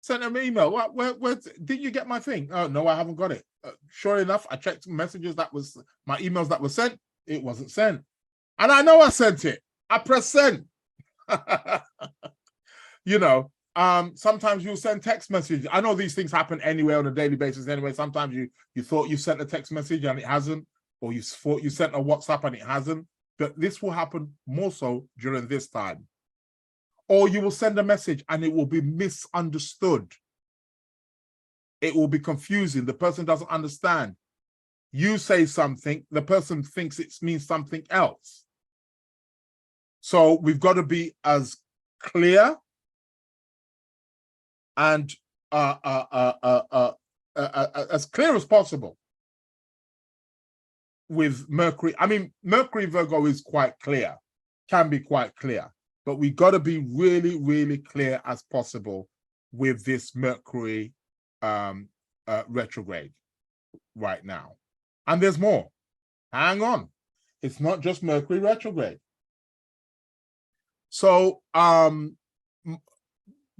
Sent him an email. Where did you get my thing? Oh, no, I haven't got it. Sure enough, I checked messages my emails that were sent. It wasn't sent. And I know I sent it. I pressed send. You know, sometimes you'll send text messages. I know these things happen anyway on a daily basis anyway. Sometimes you thought you sent a text message and it hasn't, or you thought you sent a WhatsApp and it hasn't. But this will happen more so during this time. Or you will send a message and it will be misunderstood. It will be confusing. The person doesn't understand. You say something, the person thinks it means something else. So we've got to be as clear and as clear as possible with Mercury. I mean, Mercury Virgo is quite clear, can be quite clear, but we got to be really, really clear as possible with this Mercury retrograde right now. And there's more. Hang on. It's not just Mercury retrograde. So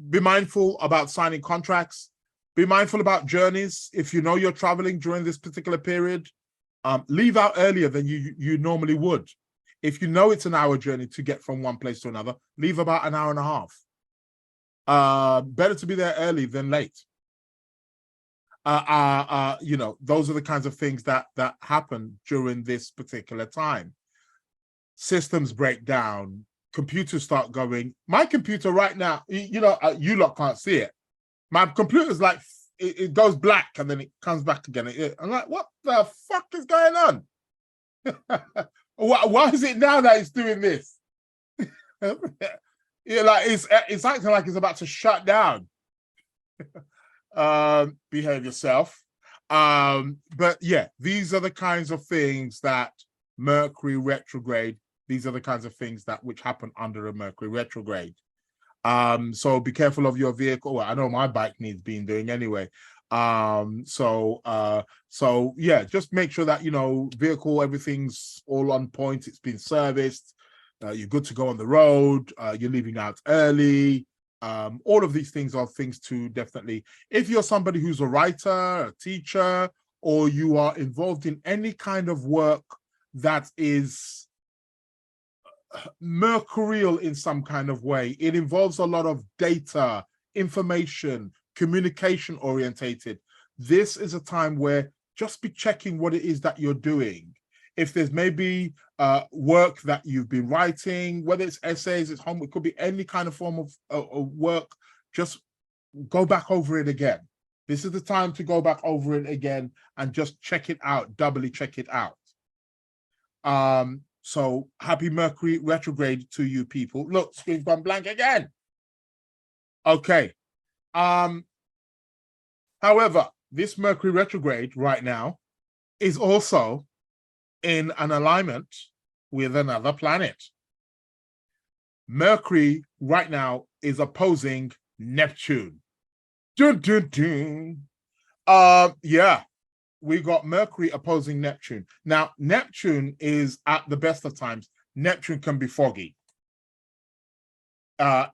be mindful about signing contracts. Be mindful about journeys. If you know you're traveling during this particular period, leave out earlier than you normally would. If you know it's an hour journey to get from one place to another, leave about an hour and a half. Better to be there early than late. You know, those are the kinds of things that happen during this particular time. Systems break down, computers start going. My computer right now, you know, you lot can't see it. My computer's like, it goes black and then it comes back again. I'm like, what the fuck is going on? Why is it now that it's doing this? Yeah, like it's acting like it's about to shut down. Behave yourself. But yeah, these are the kinds of things that Mercury retrograde, these are the kinds of things which happen under a Mercury retrograde. So be careful of your vehicle. Well, I know my bike needs being doing anyway. So yeah, just make sure that, you know, vehicle, everything's all on point. It's been serviced. You're good to go on the road. You're leaving out early. All of these things are things to definitely, if you're somebody who's a writer, a teacher, or you are involved in any kind of work that is mercurial in some kind of way, it involves a lot of data, information, communication orientated. This is a time where just be checking what it is that you're doing. If there's maybe work that you've been writing, whether it's essays, it's homework, it could be any kind of form of work, just go back over it again. This is the time to go back over it again and just check it out, doubly check it out. So happy Mercury retrograde to you people. Look, screen's gone blank again. Okay. However, this Mercury retrograde right now is also in an alignment with another planet. Mercury right now is opposing Neptune. Dun, dun, dun. Yeah, we got Mercury opposing Neptune. Now, Neptune is at the best of times. Neptune can be foggy.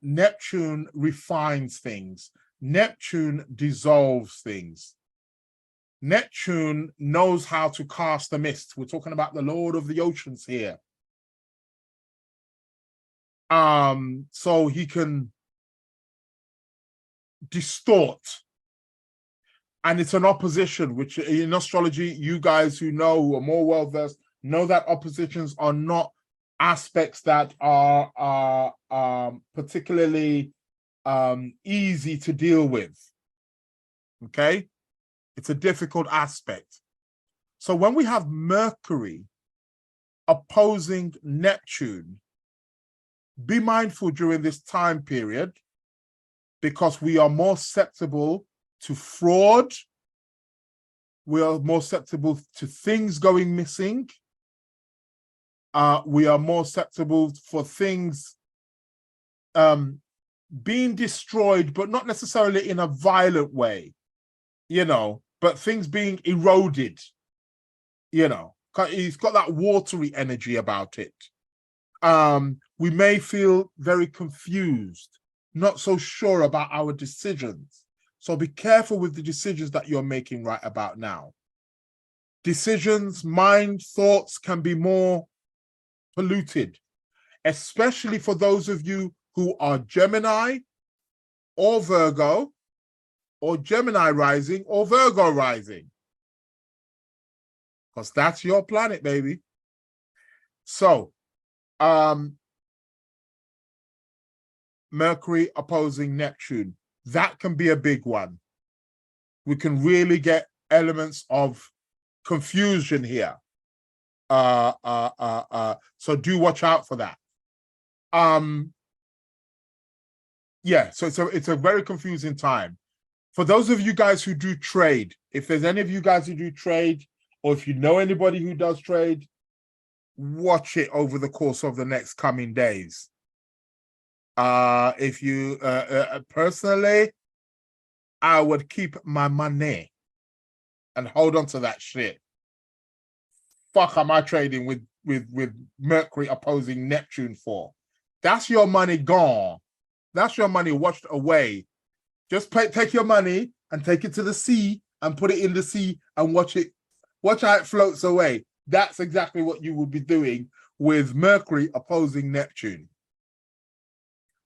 Neptune refines things. Neptune dissolves things. Neptune knows how to cast a mist. We're talking about the Lord of the Oceans here. So he can distort. And it's an opposition, which in astrology, you guys who know, who are more well-versed, know that oppositions are not aspects that are particularly easy to deal with. Okay? It's a difficult aspect. So when we have Mercury opposing Neptune, be mindful during this time period because we are more susceptible to fraud. We are more susceptible to things going missing. We are more susceptible for things being destroyed, but not necessarily in a violent way, but things being eroded, It's got that watery energy about it. We may feel very confused, not so sure about our decisions. So be careful with the decisions that you're making right about now. Decisions, mind, thoughts can be more polluted, especially for those of you who are Gemini or Virgo, or Gemini rising or Virgo rising. Because that's your planet, baby. So, Mercury opposing Neptune. That can be a big one. We can really get elements of confusion here. So do watch out for that. Yeah, so it's a very confusing time. For those of you guys who do trade, if there's any of you guys who do trade, or if you know anybody who does trade, watch it over the course of the next coming days. If you personally, I would keep my money and hold on to that shit. Fuck am I trading with Mercury opposing Neptune for? That's your money gone. That's your money washed away. Just take your money and take it to the sea and put it in the sea and watch how it floats away. That's exactly what you will be doing with Mercury opposing Neptune.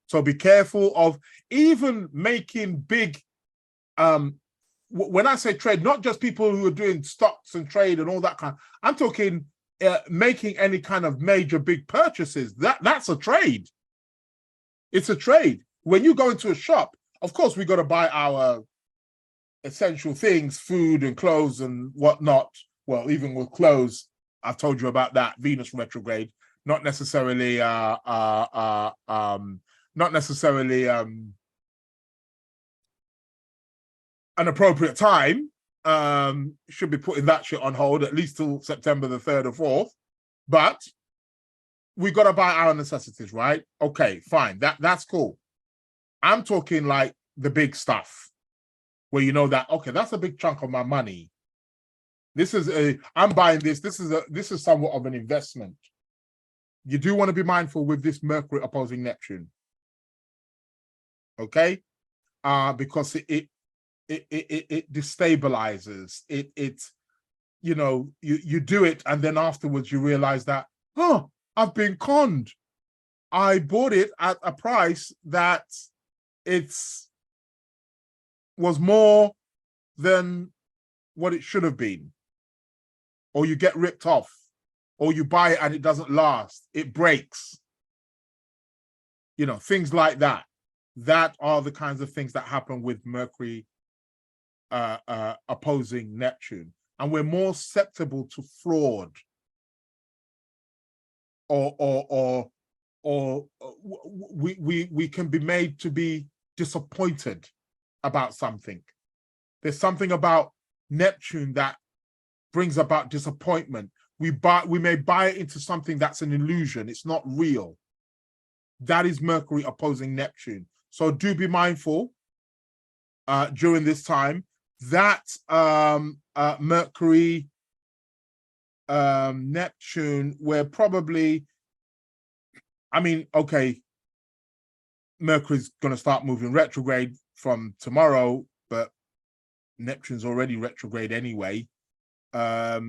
So be careful of even making big, when I say trade, not just people who are doing stocks and trade and all that kind. I'm talking making any kind of major big purchases. That's a trade. It's a trade. When you go into a shop, of course, we got to buy our essential things, food and clothes and whatnot. Well, even with clothes, I've told you about that Venus retrograde. Not necessarily an appropriate time. Should be putting that shit on hold at least till September the 3rd or 4th. But we got to buy our necessities, right? Okay, fine. That's cool. I'm talking like the big stuff where you know that, okay, that's a big chunk of my money. I'm buying this. This is somewhat of an investment. You do want to be mindful with this Mercury opposing Neptune. Okay? Because it destabilizes. You do it and then afterwards you realize that, I've been conned. I bought it at a price that was more than what it should have been. Or you get ripped off, or you buy it and it doesn't last, it breaks. Things like that. That are the kinds of things that happen with Mercury opposing Neptune. And we're more susceptible to fraud or we can be made to be disappointed about something. There's something about Neptune that brings about disappointment. We may buy it into something that's an illusion. It's not real. That is Mercury opposing Neptune. So do be mindful during this time that Mercury Neptune, we're probably, Mercury's going to start moving retrograde from tomorrow, but Neptune's already retrograde anyway. But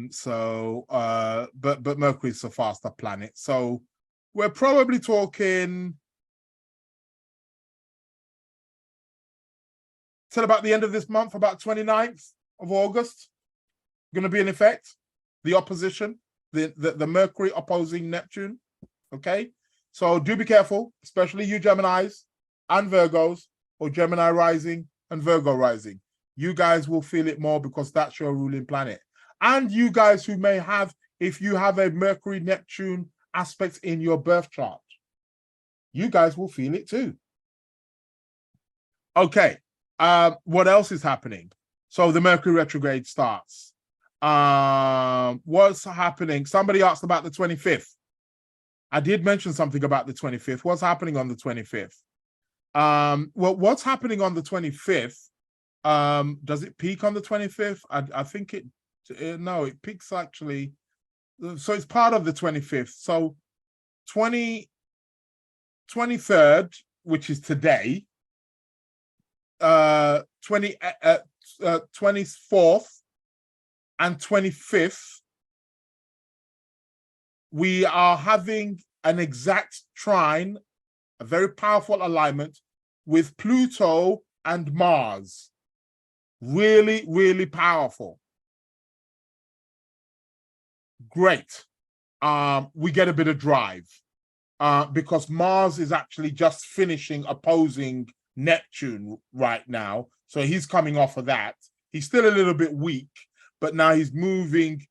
Mercury's a faster planet. So we're probably talking till about the end of this month, about 29th of August, going to be in effect. The opposition, the Mercury opposing Neptune. Okay, so do be careful, especially you Geminis and Virgos, or Gemini rising and Virgo rising. You guys will feel it more because that's your ruling planet. And you guys who may have, if you have a Mercury Neptune aspect in your birth chart, you guys will feel it too. Okay, what else is happening? So the Mercury retrograde starts. What's happening? Somebody asked about the 25th. I did mention something about the 25th. What's happening on the 25th? Well, what's happening on the 25th? Does it peak on the 25th? I think it, no, it peaks actually. So it's part of the 25th. So 23rd, which is today, 24th and 25th, we are having an exact trine, a very powerful alignment with Pluto and Mars. Really, really powerful. Great. We get a bit of drive because Mars is actually just finishing opposing Neptune right now. So he's coming off of that. He's still a little bit weak, but now he's moving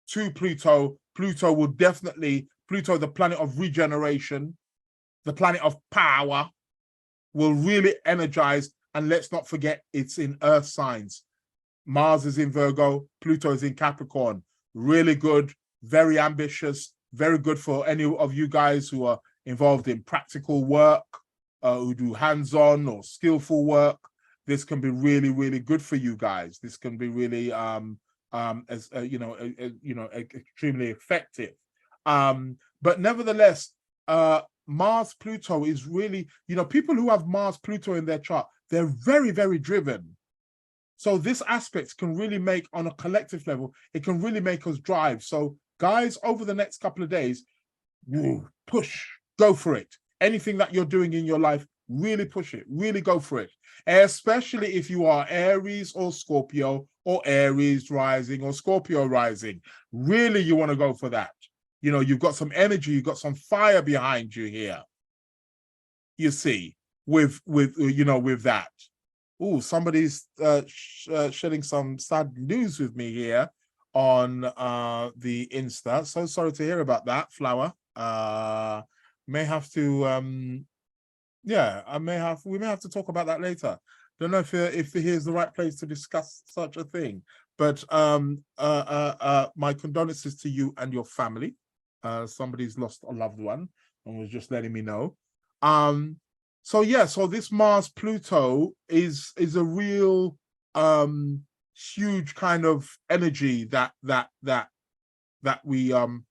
to Pluto. Pluto will definitely, Pluto, the planet of regeneration, the planet of power, will really energize. And let's not forget, it's in Earth signs. Mars is in Virgo, Pluto is in Capricorn. Really good, very ambitious, very good for any of you guys who are involved in practical work, who do hands-on or skillful work. This can be really, really good for you guys. This can be really, extremely effective. But nevertheless, Mars Pluto is really, people who have Mars Pluto in their chart, they're very, very driven. So this aspect can really make, on a collective level, it can really make us drive. So guys, over the next couple of days, push, go for it. Anything that you're doing in your life, really push it, really go for it. Especially if you are Aries or Scorpio, or Aries rising or Scorpio rising. Really, you want to go for that. You've got some energy, you've got some fire behind you here. You see, with that. Oh, somebody's sharing some sad news with me here on the Insta. So sorry to hear about that, Flower. May have to we may have to talk about that later. Don't know if here's the right place to discuss such a thing. But my condolences to you and your family. Somebody's lost a loved one and was just letting me know. So this Mars Pluto is a real huge kind of energy that we can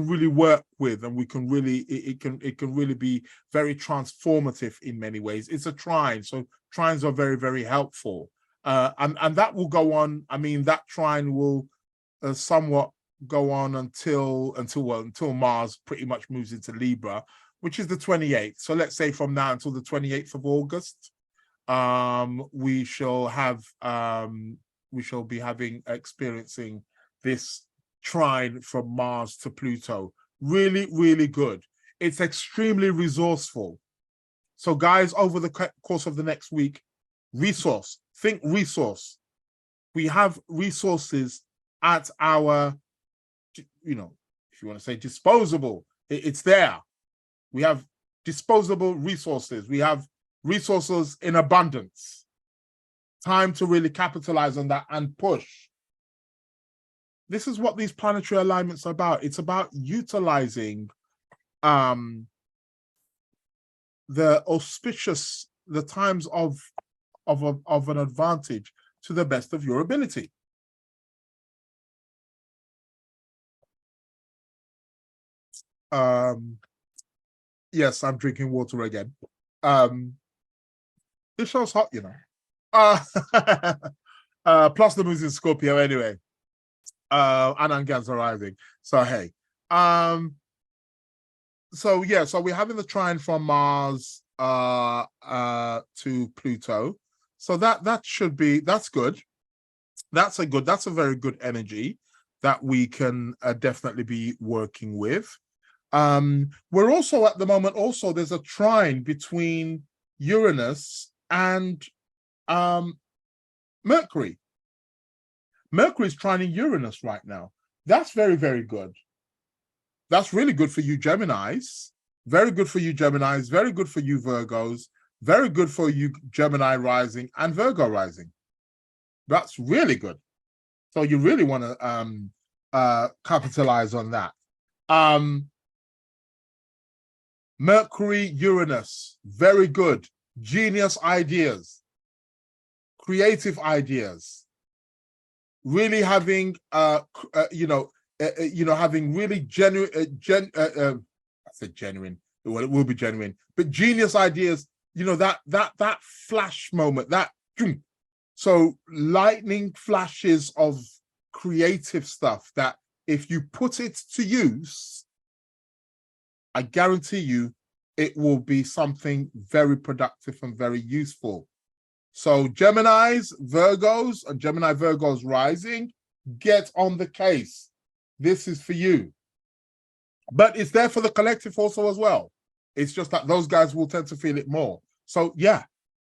really work with, and we can really it can really be very transformative in many ways. It's a trine, so trines are very, very helpful, and that will go on. I mean, that trine will somewhat go on until Mars pretty much moves into Libra, which is the 28th. So let's say from now until the 28th of August, we shall be experiencing this trine from Mars to Pluto. Really, really good. It's extremely resourceful. So guys, over the course of the next week, think resource. We have resources at our, if you want to say disposable, it's there. We have disposable resources. We have resources in abundance. Time to really capitalize on that and push. This is what these planetary alignments are about. It's about utilizing the times of an advantage to the best of your ability. Yes, I'm drinking water again. This show's hot, plus the moon's in Scorpio anyway. And Angans arriving. So hey. So we're having the trine from Mars to Pluto. So that's good. That's a very good energy that we can definitely be working with. We're also at the moment, there's a trine between Uranus and Mercury. Mercury's trining Uranus right now. That's very, very good. That's really good for you Geminis. Very good for you Geminis. Very good for you Virgos. Very good for you Gemini rising and Virgo rising. That's really good. So you really want to capitalize on that. Um, Mercury, Uranus, very good. Genius ideas, creative ideas, really having having really genuine I said genuine, well, it will be genuine, but genius ideas, that flash moment, that so lightning flashes of creative stuff that if you put it to use, I guarantee you it will be something very productive and very useful. So Geminis, Virgos, and Gemini Virgos rising, get on the case. This is for you. But it's there for the collective also as well. It's just that those guys will tend to feel it more. So yeah,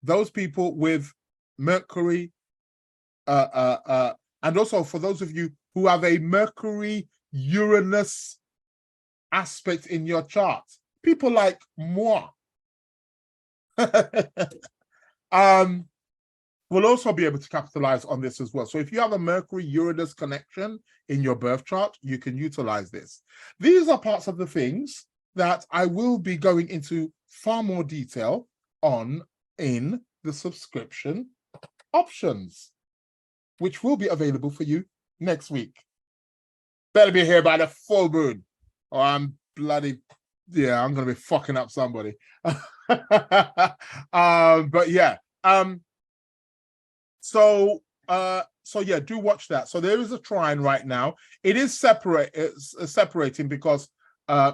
those people with Mercury, and also for those of you who have a Mercury Uranus aspect in your chart, people like moi, will also be able to capitalize on this as well. So if you have a Mercury Uranus connection in your birth chart, you can utilize this. These are parts of the things that I will be going into far more detail on in the subscription options, which will be available for you next week. Better be here by the full moon, or I'm bloody, yeah, I'm going to be fucking up somebody. But yeah. So yeah, do watch that. So there is a trine right now. It is separating because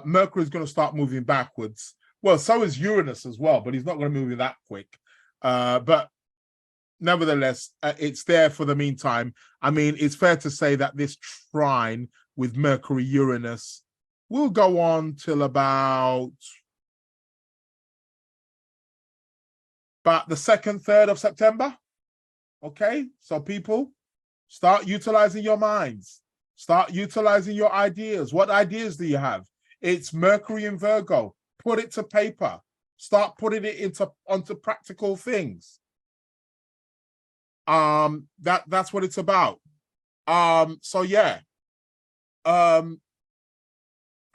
Mercury is going to start moving backwards. Well, so is Uranus as well, but he's not going to move that quick. But nevertheless, it's there for the meantime. I mean, it's fair to say that this trine with Mercury Uranus will go on till about the 2nd, 3rd of September. Okay, so people, start utilizing your minds. Start utilizing your ideas. What ideas do you have? It's Mercury in Virgo. Put it to paper. Start putting it onto practical things. That's what it's about. So yeah. How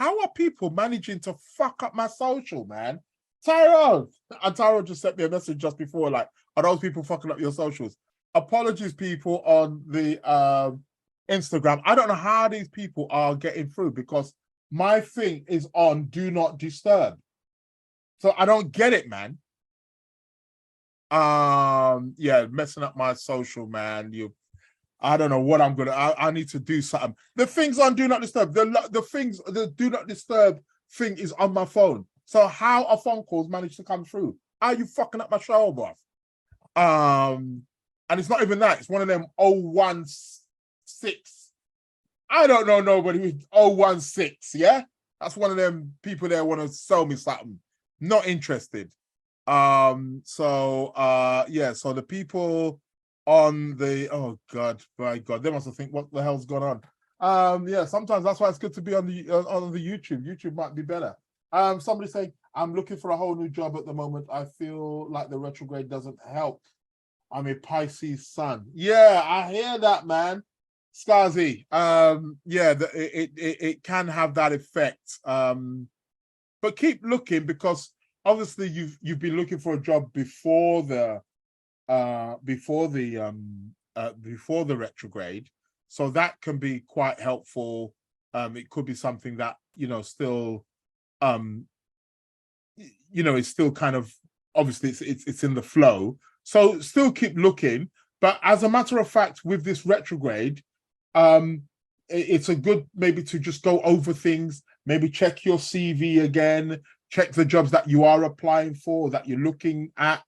are people managing to fuck up my social, man? Tyrone! And Tyrone just sent me a message just before, like, are those people fucking up your socials? Apologies, people on the Instagram. I don't know how these people are getting through because my thing is on do not disturb. So I don't get it, man. Yeah, messing up my social, man. I don't know what I'm gonna. I need to do something. The things on do not disturb. The do not disturb thing is on my phone. So how are phone calls managed to come through? How are you fucking up my show, boss? And it's not even that. It's one of them 016. I don't know nobody with 016. Yeah, that's one of them people that want to sell me something. Not interested. Yeah. So the people on the my God, they must have think what the hell's gone on. Yeah, sometimes that's why it's good to be on the YouTube. YouTube might be better. Somebody saying I'm looking for a whole new job at the moment. I feel like the retrograde doesn't help. I'm a Pisces sun. Yeah, I hear that, man. Skazi. Yeah, it can have that effect. But keep looking because obviously you've been looking for a job before the retrograde, so that can be quite helpful. It could be something that still it's still kind of obviously it's in the flow. So still keep looking. But as a matter of fact, with this retrograde, it's a good maybe to just go over things, maybe check your CV again, check the jobs that you are applying for, that you're looking at,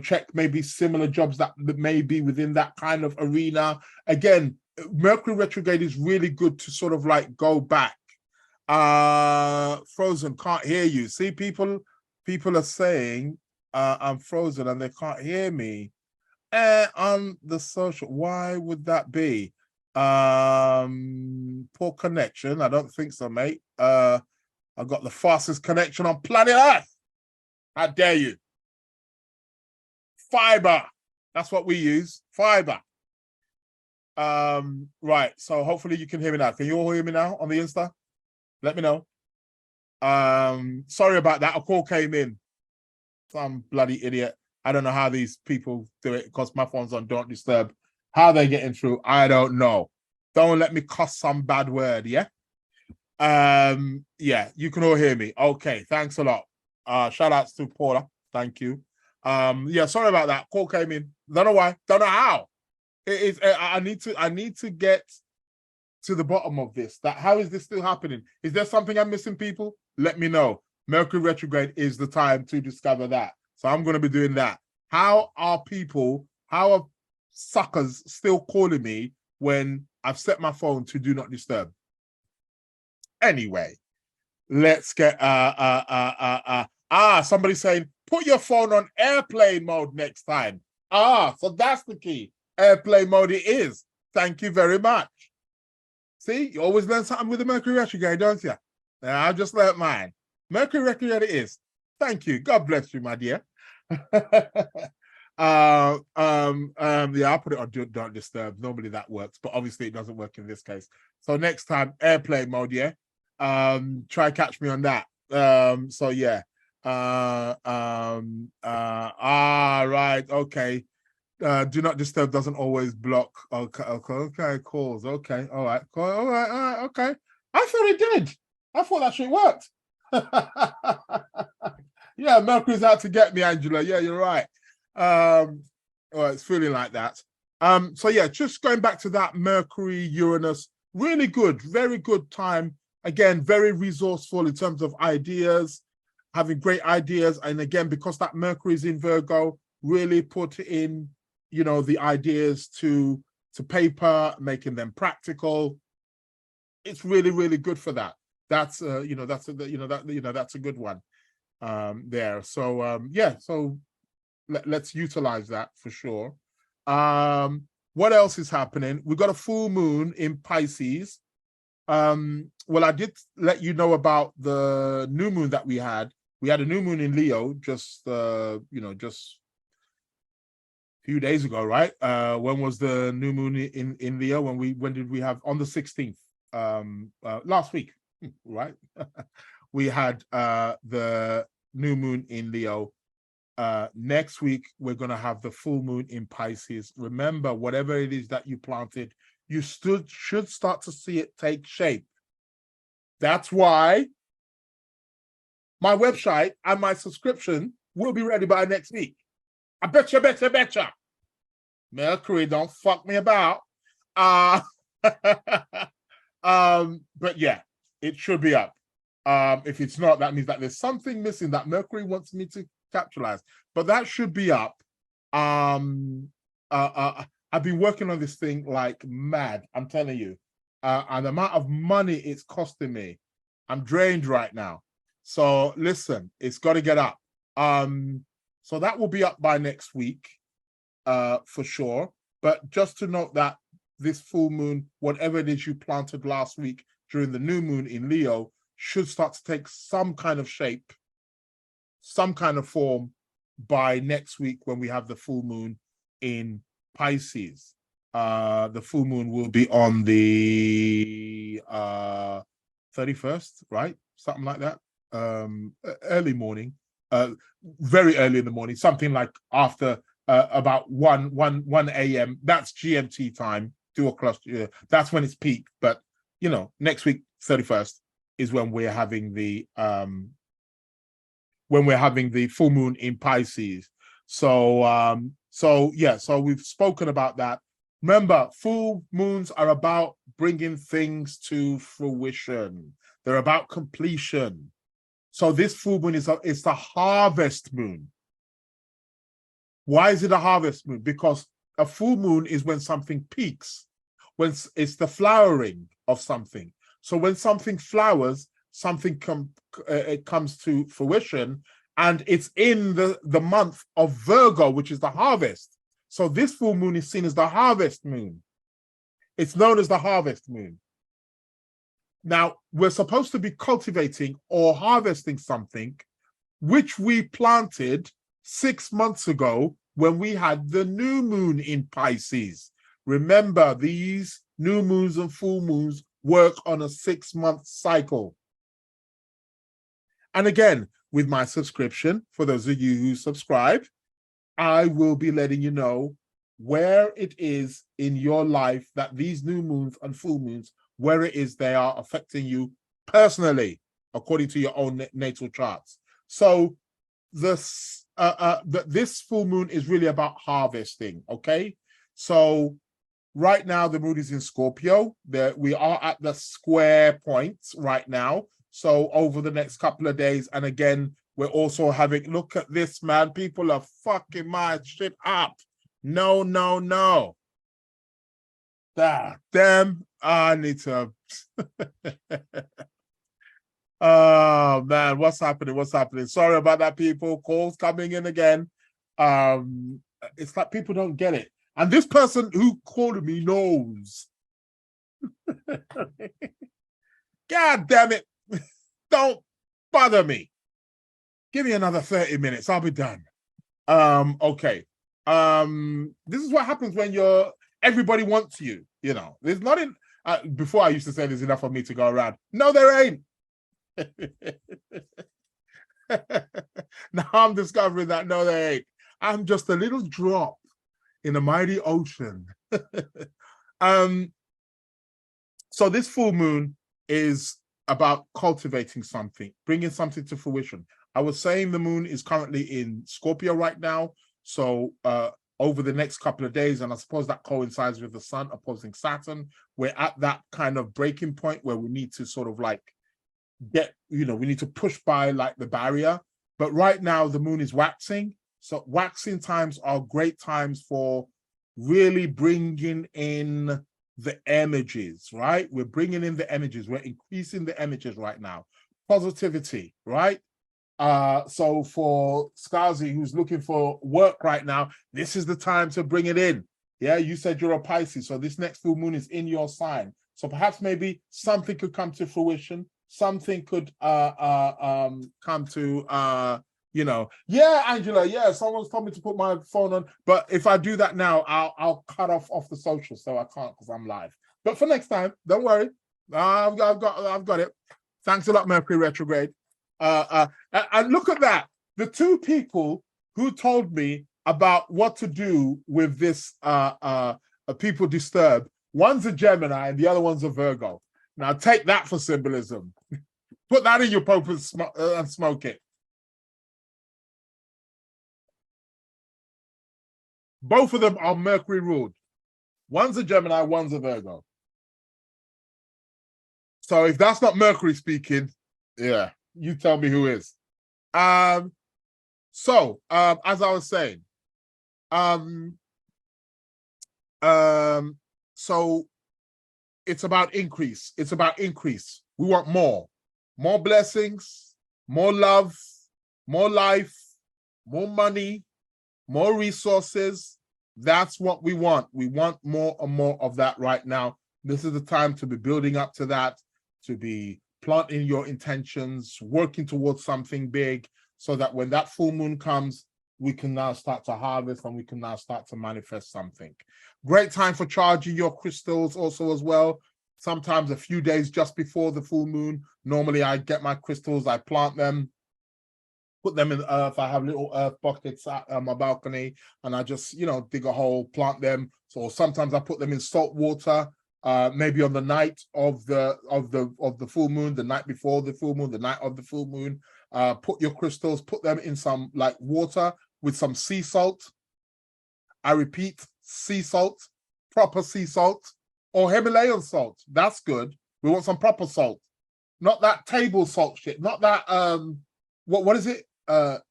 check maybe similar jobs that may be within that kind of arena. Again, Mercury retrograde is really good to sort of like go back. Frozen, can't hear you. See, people are saying I'm frozen and they can't hear me. On the social, why would that be? Poor connection. I don't think so, mate. I've got the fastest connection on planet Earth. How dare you? Fiber. That's what we use. Fiber. Right. So hopefully you can hear me now. Can you all hear me now on the Insta? Let me know. Sorry about that. A call came in. Some bloody idiot. I don't know how these people do it because my phone's on Don't Disturb. How they getting through, I don't know. Don't let me cuss some bad word, yeah? Yeah, you can all hear me. Okay, thanks a lot. Shout outs to Paula. Thank you. Yeah, sorry about that. Call came in. Don't know why. Don't know how. It is. I need to get to the bottom of this. That how is this still happening? Is there something I'm missing, people? Let me know. Mercury retrograde is the time to discover that. So I'm going to be doing that. How are suckers still calling me when I've set my phone to do not disturb? Anyway, let's get somebody saying put your phone on airplane mode next time. So that's the key. Airplane mode it is. Thank you very much. See, you always learn something with the Mercury retrograde, don't you? I just learned mine. Mercury retrograde it is. Thank you. God bless you, my dear. Yeah, I'll put it on don't disturb. Normally that works, but obviously it doesn't work in this case. So next time, airplane mode, yeah. Try catch me on that. So yeah. Right, okay. Do not disturb doesn't always block. Okay, calls. Okay, all right, okay. I thought it did. I thought that shit worked. Yeah, Mercury's out to get me, Angela. Yeah, you're right. Well, it's feeling like that. So yeah, just going back to that Mercury, Uranus, really good, very good time. Again, very resourceful in terms of ideas, having great ideas. And again, because that Mercury is in Virgo, really put in, you know, the ideas to paper, making them practical. It's really, really good for that. That's that's a good one there. So yeah, so let's utilize that for sure. What else is happening? We got a full moon in Pisces. Well, I did let you know about the new moon that we had. We had a new moon in Leo just just a few days ago, right? When was the new moon in Leo? When did we have on the 16th? Last week, right? We had the new moon in Leo. Next week we're going to have the full moon in Pisces. Remember, whatever it is that you planted, you should start to see it take shape. That's why my website and my subscription will be ready by next week. I betcha. Mercury, don't fuck me about. But yeah, it should be up. If it's not, that means that there's something missing that Mercury wants me to capitalize. But that should be up. I've been working on this thing like mad, I'm telling you. And the amount of money it's costing me, I'm drained right now. So listen, it's got to get up. So that will be up by next week, for sure. But just to note that this full moon, whatever it is you planted last week during the new moon in Leo, should start to take some kind of shape, some kind of form by next week when we have the full moon in Pisces. The full moon will be on the 31st, right? Something like that. Early morning, very early in the morning, something like after about 1 a.m. That's GMT time, 2 o'clock. That's when it's peak. But you know, next week, 31st, is when we're having the full moon in Pisces. So so we've spoken about that. Remember, full moons are about bringing things to fruition. They're about completion. So this full moon is the harvest moon. Why is it a harvest moon? Because a full moon is when something peaks, when it's the flowering of something. So when something flowers, something comes to fruition, and it's in the month of Virgo, which is the harvest. So this full moon is seen as the harvest moon. It's known as the harvest moon. Now, we're supposed to be cultivating or harvesting something which we planted 6 months ago when we had the new moon in Pisces. Remember, these new moons and full moons work on a 6-month cycle. And again, with my subscription, for those of you who subscribe, I will be letting you know where it is in your life that these new moons and full moons, where it is they are affecting you personally, according to your own natal charts. So this full moon is really about harvesting, okay? So right now the moon is in Scorpio. We are at the square point right now. So over the next couple of days, and again, we're also having, look at this, man. People are fucking my shit up. No, no, no. Damn, I need to. Oh, man, what's happening? What's happening? Sorry about that, people. Calls coming in again. It's like people don't get it. And this person who called me knows. God damn it. Don't bother me. Give me another 30 minutes. I'll be done. Okay. This is what happens when everybody wants you, you know. There's not in before I used to say there's enough for me to go around. No, there ain't. Now I'm discovering that no, there ain't. I'm just a little drop in a mighty ocean. So this full moon is about cultivating something, bringing something to fruition. I was saying the moon is currently in Scorpio right now. So over the next couple of days, and I suppose that coincides with the sun opposing Saturn, we're at that kind of breaking point where we need to sort of like we need to push by like the barrier. But right now the moon is waxing. So waxing times are great times for really bringing in the energies, right? We're bringing in the energies. We're increasing the energies right now. Positivity, right? So for Skazi, who's looking for work right now, this is the time to bring it in. Yeah, you said you're a Pisces, so this next full moon is in your sign. So perhaps maybe something could come to fruition. Something could come to yeah, Angela, yeah, someone's told me to put my phone on, but if I do that now, I'll cut off the social, so I can't because I'm live. But for next time, don't worry, I've got it. Thanks a lot, Mercury retrograde. And look at that, the two people who told me about what to do with this people disturb. One's a Gemini and the other one's a Virgo. Now take that for symbolism. Put that in your pope and smoke it. Both of them are Mercury ruled. One's a Gemini, one's a Virgo. So if that's not Mercury speaking, yeah, you tell me who is. So as I was saying, so it's about increase. It's about increase. We want more blessings, more love, more life, more money, more resources. That's what we want. We want more and more of that right now. This is the time to be building up to that, to be planting your intentions, working towards something big, so that when that full moon comes, we can now start to harvest and we can now start to manifest something. Great time for charging your crystals also as well. Sometimes a few days just before the full moon. Normally I get my crystals, I plant them, put them in the earth. I have little earth buckets on my balcony, and I just, dig a hole, plant them. So sometimes I put them in salt water, maybe on the night of the full moon, the night before the full moon, the night of the full moon. Put your crystals, put them in some like water with some sea salt. I repeat, sea salt, proper sea salt, or Himalayan salt. That's good. We want some proper salt, not that table salt shit, not that what is it?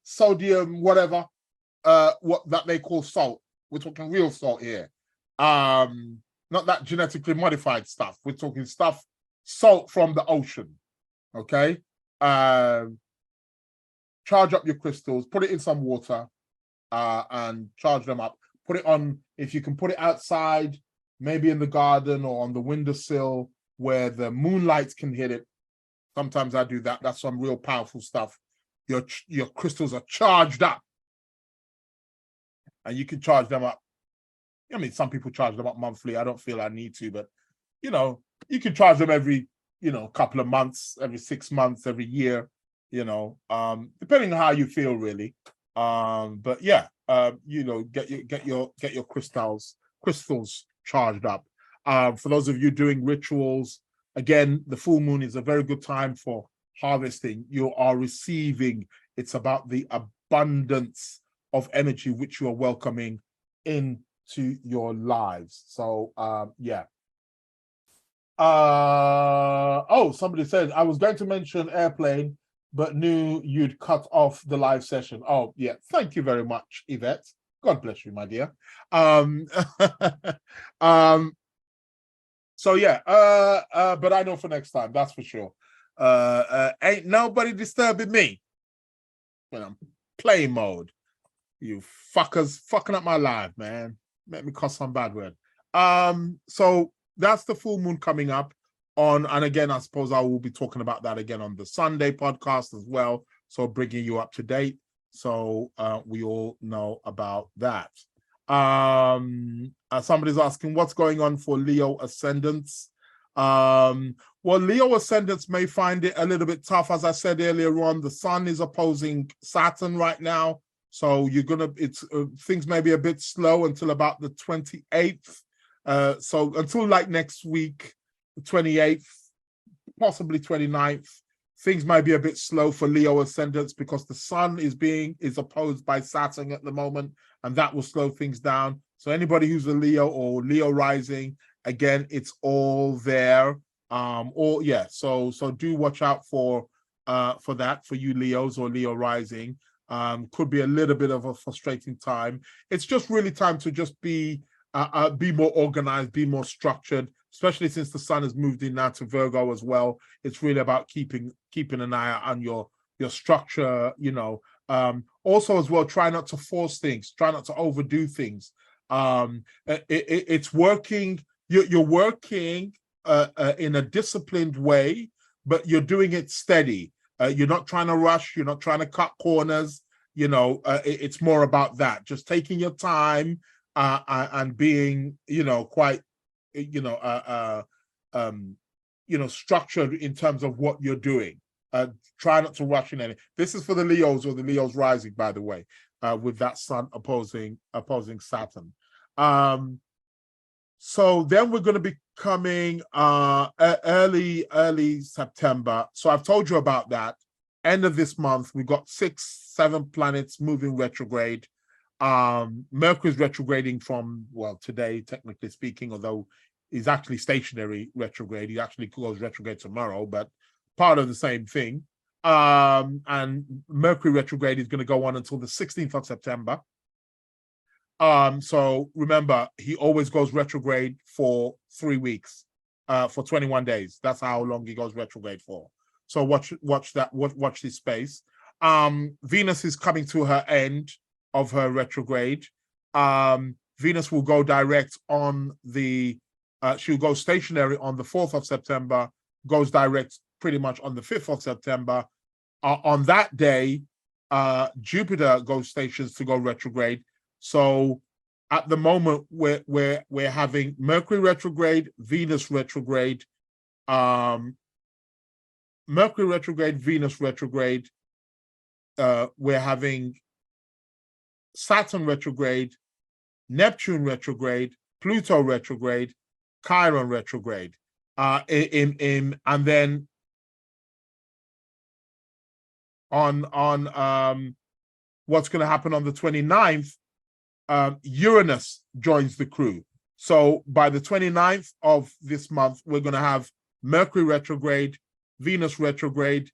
Sodium, whatever, what that they call salt. We're talking real salt here. Not that genetically modified stuff. We're talking salt from the ocean. Okay. Charge up your crystals, put it in some water, and charge them up. Put it on, if you can put it outside, maybe in the garden or on the windowsill where the moonlight can hit it. Sometimes I do that. That's some real powerful stuff. Your crystals are charged up, and you can charge them up. I mean, some people charge them up monthly. I don't feel I need to, but you can charge them every couple of months, every 6 months, every year. depending on how you feel, really. But yeah, get your crystals charged up. For those of you doing rituals, again, the full moon is a very good time for harvesting. You are receiving. It's about the abundance of energy which you are welcoming into your lives. So yeah. Somebody said I was going to mention airplane, but knew you'd cut off the live session. Oh, yeah. Thank you very much, Yvette. God bless you, my dear. So yeah, but I know for next time, that's for sure. Ain't nobody disturbing me when I'm playing mode. You fuckers fucking up my life, man. Make me cuss some bad word. So that's the full moon coming up on, and again, I suppose I will be talking about that again on the Sunday podcast as well. So bringing you up to date. So we all know about that. Somebody's asking what's going on for Leo ascendants. Well, Leo ascendants may find it a little bit tough. As I said earlier on, the sun is opposing Saturn right now. So things may be a bit slow until about the 28th. So until like next week, the 28th, possibly 29th, things might be a bit slow for Leo ascendants because the sun is opposed by Saturn at the moment, and that will slow things down. So anybody who's a Leo or Leo rising, again, it's all there. So do watch out for that for you Leos or Leo rising. Could be a little bit of a frustrating time. It's just really time to just be more organized, be more structured, especially since the sun has moved in now to Virgo as well. It's really about keeping an eye on your structure, also as well, try not to force things, try not to overdo things. It's working, you're working in a disciplined way, but you're doing it steady. You're not trying to rush, you're not trying to cut corners, it's more about that, just taking your time and being, quite, structured in terms of what you're doing. Try not to rush in any. This is for the Leos or the Leos rising, by the way, with that sun opposing Saturn. So then we're going to be coming early September. So I've told you about that. End of this month, we've got 6-7 planets moving retrograde. Mercury's retrograding from, well, today, technically speaking, although he's actually stationary retrograde. He actually goes retrograde tomorrow, but part of the same thing. And Mercury retrograde is going to go on until the 16th of September. So remember, he always goes retrograde for 3 weeks, for 21 days. That's how long he goes retrograde for. So watch this space. Venus is coming to her end of her retrograde. Venus will go direct on she'll go stationary on the 4th of September, goes direct pretty much on the 5th of September. On that day, Jupiter goes stations to go retrograde. So at the moment, we're having Mercury retrograde, Venus retrograde, Mercury retrograde, Venus retrograde. We're having Saturn retrograde, Neptune retrograde, Pluto retrograde, Chiron retrograde. And then on what's going to happen on the 29th, Uranus joins the crew. So by the 29th of this month, we're going to have Mercury retrograde, Venus retrograde,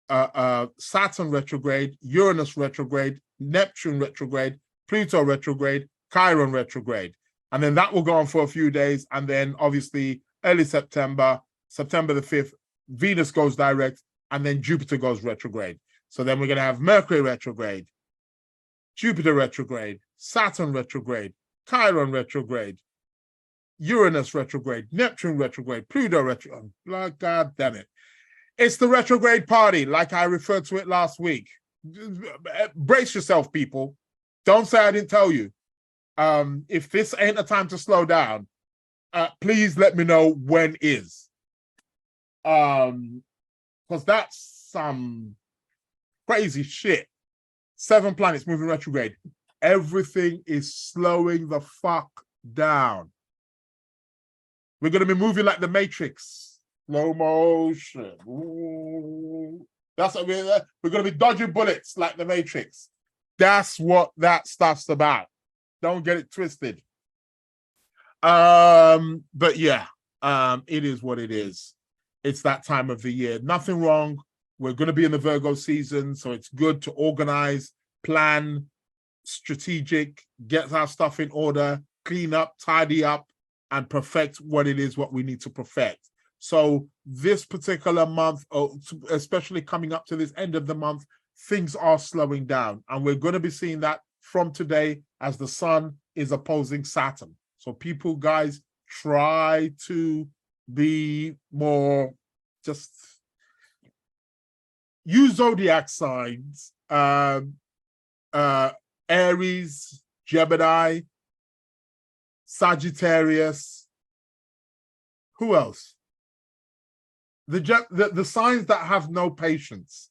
Saturn retrograde, Uranus retrograde, Neptune retrograde, Pluto retrograde, Chiron retrograde. And then that will go on for a few days. And then obviously early September the 5th, Venus goes direct, and then Jupiter goes retrograde. So then we're going to have Mercury retrograde, Jupiter retrograde, Saturn retrograde, Chiron retrograde, Uranus retrograde, Neptune retrograde, Pluto retrograde. Oh, God damn it. It's the retrograde party, like I referred to it last week. Brace yourself, people. Don't say I didn't tell you. If this ain't a time to slow down, please let me know when is. Because that's some crazy shit. 7 planets moving retrograde. Everything is slowing the fuck down. We're going to be moving like the Matrix. Slow motion. Ooh. That's what we're going to be dodging bullets like the Matrix. That's what that stuff's about. Don't get it twisted. But yeah, it is what it is. It's that time of the year. Nothing wrong. We're going to be in the Virgo season, so it's good to organize, plan, strategic, get our stuff in order, clean up, tidy up, and perfect what it is what we need to perfect. So this particular month, especially coming up to this end of the month, things are slowing down. And we're going to be seeing that from today as the sun is opposing Saturn. So people, guys, try to be more, just use zodiac signs, Aries, Gemini, Sagittarius. Who else? The signs that have no patience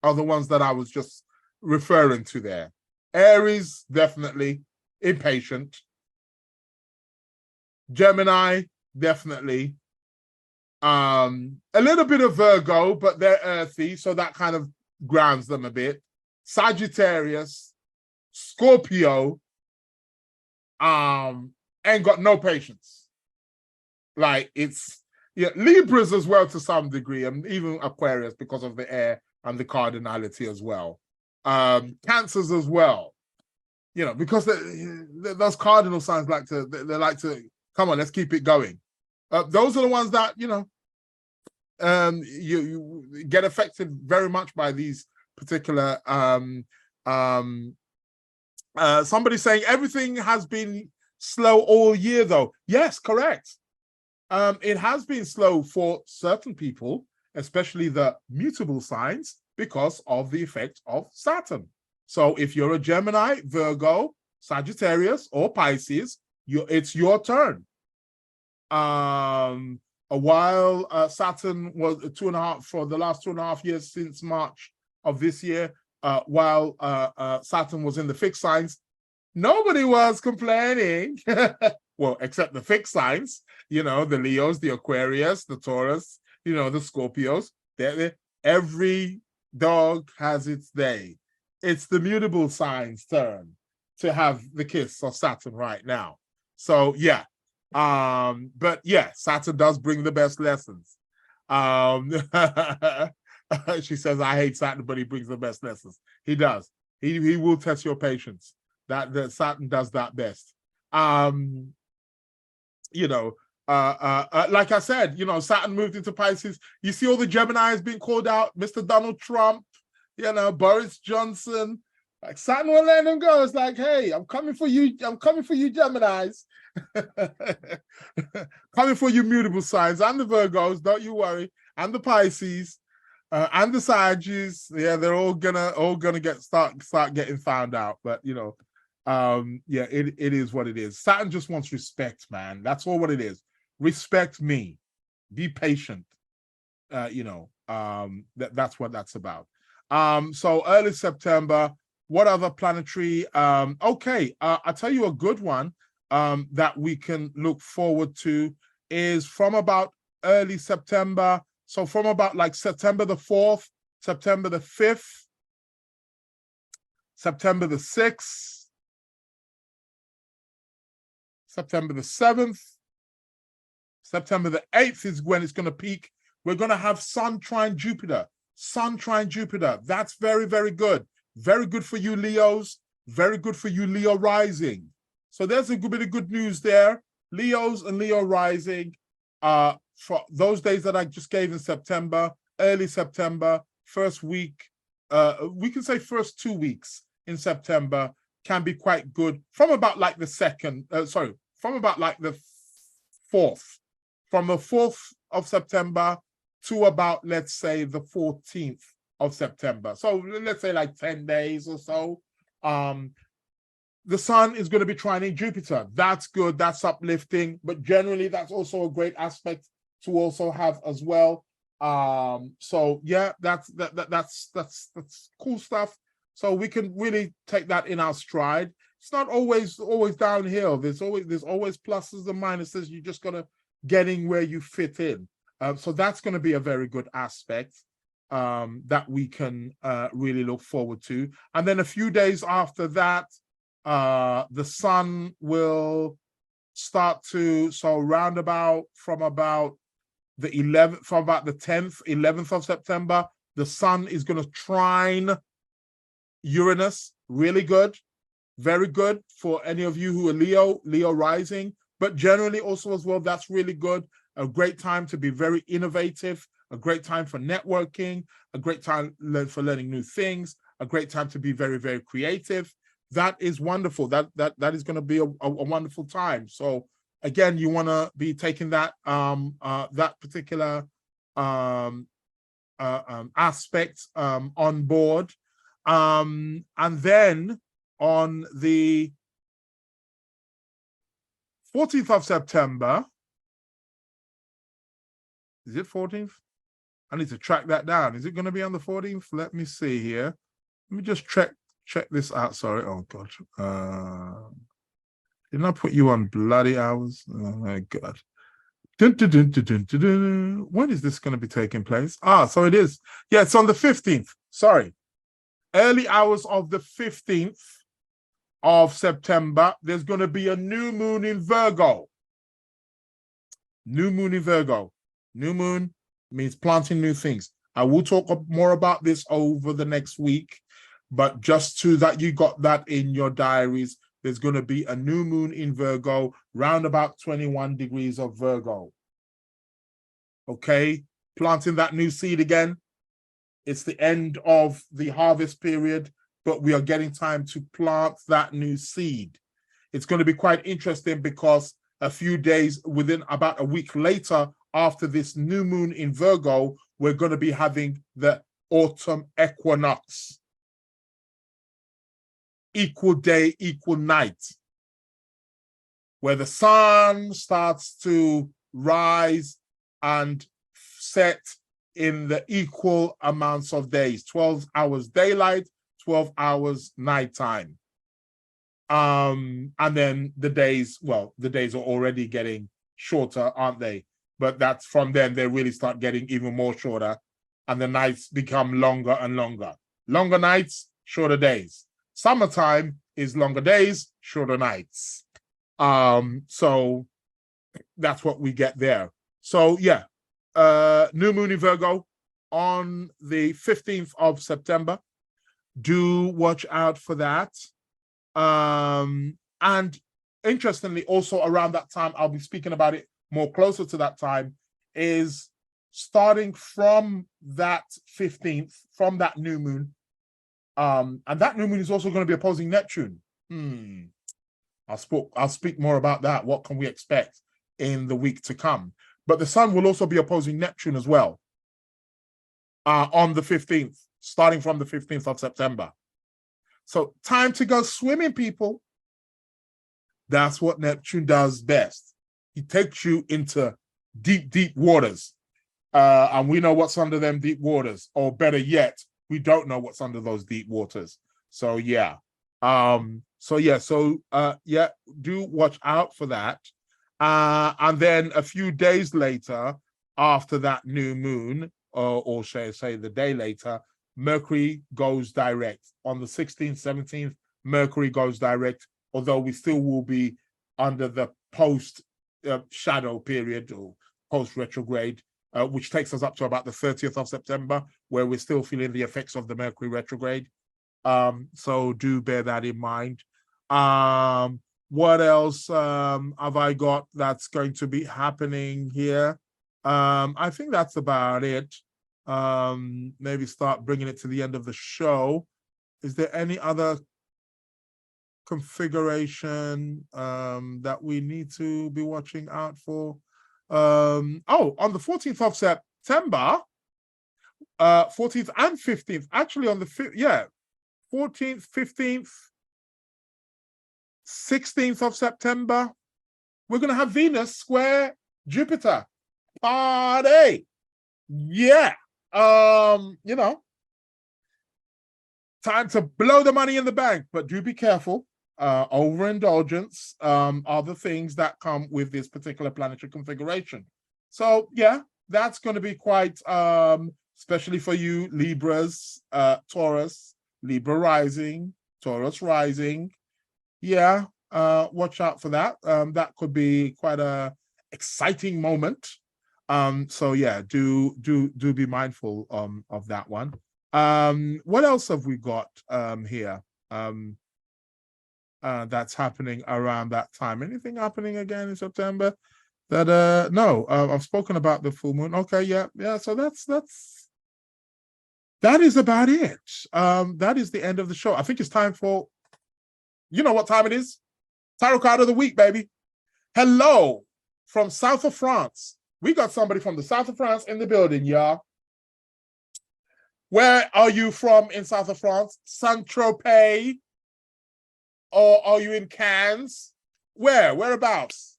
are the ones that I was just referring to there. Aries, definitely impatient. Gemini, definitely. A little bit of Virgo, but they're earthy, so that kind of grounds them a bit. Sagittarius, Scorpio, ain't got no patience. Like, it's, yeah, Libras as well to some degree, and even Aquarius because of the air and the cardinality as well. Cancers as well, you know, because those cardinal signs like to, they like to, come on, let's keep it going. Those are the ones that, you know, you get affected very much by these particular somebody saying everything has been slow all year though. Yes, correct. It has been slow for certain people, especially the mutable signs, because of the effect of Saturn. So if you're a Gemini, Virgo, Sagittarius, or Pisces, it's your turn. A while Saturn was 2.5 for the last 2.5 years since March of this year, while Saturn was in the fixed signs, nobody was complaining. Well, except the fixed signs, you know, the Leos, the Aquarius, the Taurus, you know, the Scorpios. Every dog has its day. It's the mutable signs' turn to have the kiss of Saturn right now. So yeah. But yeah, Saturn does bring the best lessons. She says, I hate Saturn, but he brings the best lessons. He does. He will test your patience. That Saturn does that best. You know, like I said, you know, Saturn moved into Pisces. You see all the Geminis being called out, Mr. Donald Trump, you know, Boris Johnson. Like, Saturn will let them go. It's like, hey, I'm coming for you. I'm coming for you, Geminis. Coming for you, mutable signs, and the Virgos, don't you worry, and the Pisces, and the Sagittarius. Yeah, they're all gonna start getting found out. But you know, yeah, it is what it is. Saturn just wants respect, man. That's all what it is. Respect me. Be patient. You know, that's what that's about. So early September. What other planetary? Okay, I'll tell you a good one that we can look forward to is from about early September. So from about like September the 4th, September the 5th, September the 6th, September the 7th, September the 8th is when it's going to peak. We're going to have Sun trine Jupiter. Sun trine Jupiter. That's very, very good. Very good for you, Leos. Very good for you, Leo rising. So there's a good bit of good news there. Leos and Leo rising. For those days that I just gave in September, early September, first week, we can say first 2 weeks in September can be quite good. From about like the from about like the 4th. From the 4th of September to about, let's say, the 14th of September. So let's say like 10 days or so. The sun is going to be trining Jupiter. That's good. That's uplifting. But generally, that's also a great aspect to also have as well. So yeah, that's cool stuff. So we can really take that in our stride. It's not always downhill. There's always pluses and minuses. You just gotta getting where you fit in. So that's going to be a very good aspect that we can really look forward to. And then a few days after that, the sun will start to, so roundabout from about the 11th, from about the 10th, 11th of September, the sun is going to trine Uranus. Really good. Very good for any of you who are Leo rising, but generally also as well, that's really good. A great time to be very innovative, a great time for networking, a great time for learning new things, a great time to be very, very creative. That is wonderful. That is going to be a wonderful time. So again, you want to be taking that that particular aspect on board. And then on the 14th of September, is it 14th? I need to track that down. Is it going to be on the 14th? Let me see here. Let me just check this out. Sorry. Oh, God. Didn't I put you on bloody hours? Oh, my God. Dun, dun, dun, dun, dun, dun, dun. When is this going to be taking place? So it is. Yeah, it's on the 15th. Sorry. Early hours of the 15th of September, there's going to be a new moon in Virgo. New moon in Virgo. New moon means planting new things. I will talk more about this over the next week, but just so that you got that in your diaries, there's going to be a new moon in Virgo, round about 21 degrees of Virgo. Okay, planting that new seed again. It's the end of the harvest period, but we are getting time to plant that new seed. It's going to be quite interesting because a few days, within about a week later, after this new moon in Virgo, we're going to be having the autumn equinox. Equal day, equal night, where the sun starts to rise and set in the equal amounts of days, 12 hours daylight, 12 hours nighttime. And then the days are already getting shorter, aren't they? But that's from then they really start getting even more shorter, and the nights become longer and longer. Longer nights, shorter days. Summertime is longer days, shorter nights. So that's what we get there. So yeah, new moon in Virgo on the 15th of September. Do watch out for that. And interestingly, also around that time, I'll be speaking about it more closer to that time, is starting from that 15th, from that new moon. And that new moon is also going to be opposing Neptune. I'll speak more about that. What can we expect in the week to come? But the sun will also be opposing Neptune as well on the 15th, starting from the 15th of September. So time to go swimming, people. That's what Neptune does best. He takes you into deep, deep waters. And we know what's under them deep waters. Or better yet, we don't know what's under those deep waters. So yeah. Do watch out for that. And then a few days later, after that new moon, or shall I say the day later, Mercury goes direct. On the 16th, 17th, Mercury goes direct, although we still will be under the post shadow period or post retrograde, which takes us up to about the 30th of September, where we're still feeling the effects of the Mercury retrograde. So do bear that in mind. What else have I got that's going to be happening here? I think that's about it. Maybe start bringing it to the end of the show. Is there any other configuration that we need to be watching out for? On the 14th of September, 14th and 15th, actually on the 14th, 15th, 16th of September, we're going to have Venus square Jupiter. Party! Yeah. You know, time to blow the money in the bank, but do be careful. Overindulgence are the things that come with this particular planetary configuration. So yeah, that's going to be quite especially for you Libras, Taurus, Libra rising, Taurus rising. Yeah, watch out for that. That could be quite a exciting moment. So yeah, do be mindful of that one. What else have we got here? That's happening around that time. Anything happening again in September? That no, I've spoken about the full moon. Okay, yeah. So that is about it. That is the end of the show. I think it's time for, you know what time it is? Tarot card of the week, baby. Hello from south of France. We got somebody from the south of France in the building, y'all. Where are you from in south of France? Saint-Tropez? Or are you in Cannes? Where? Whereabouts?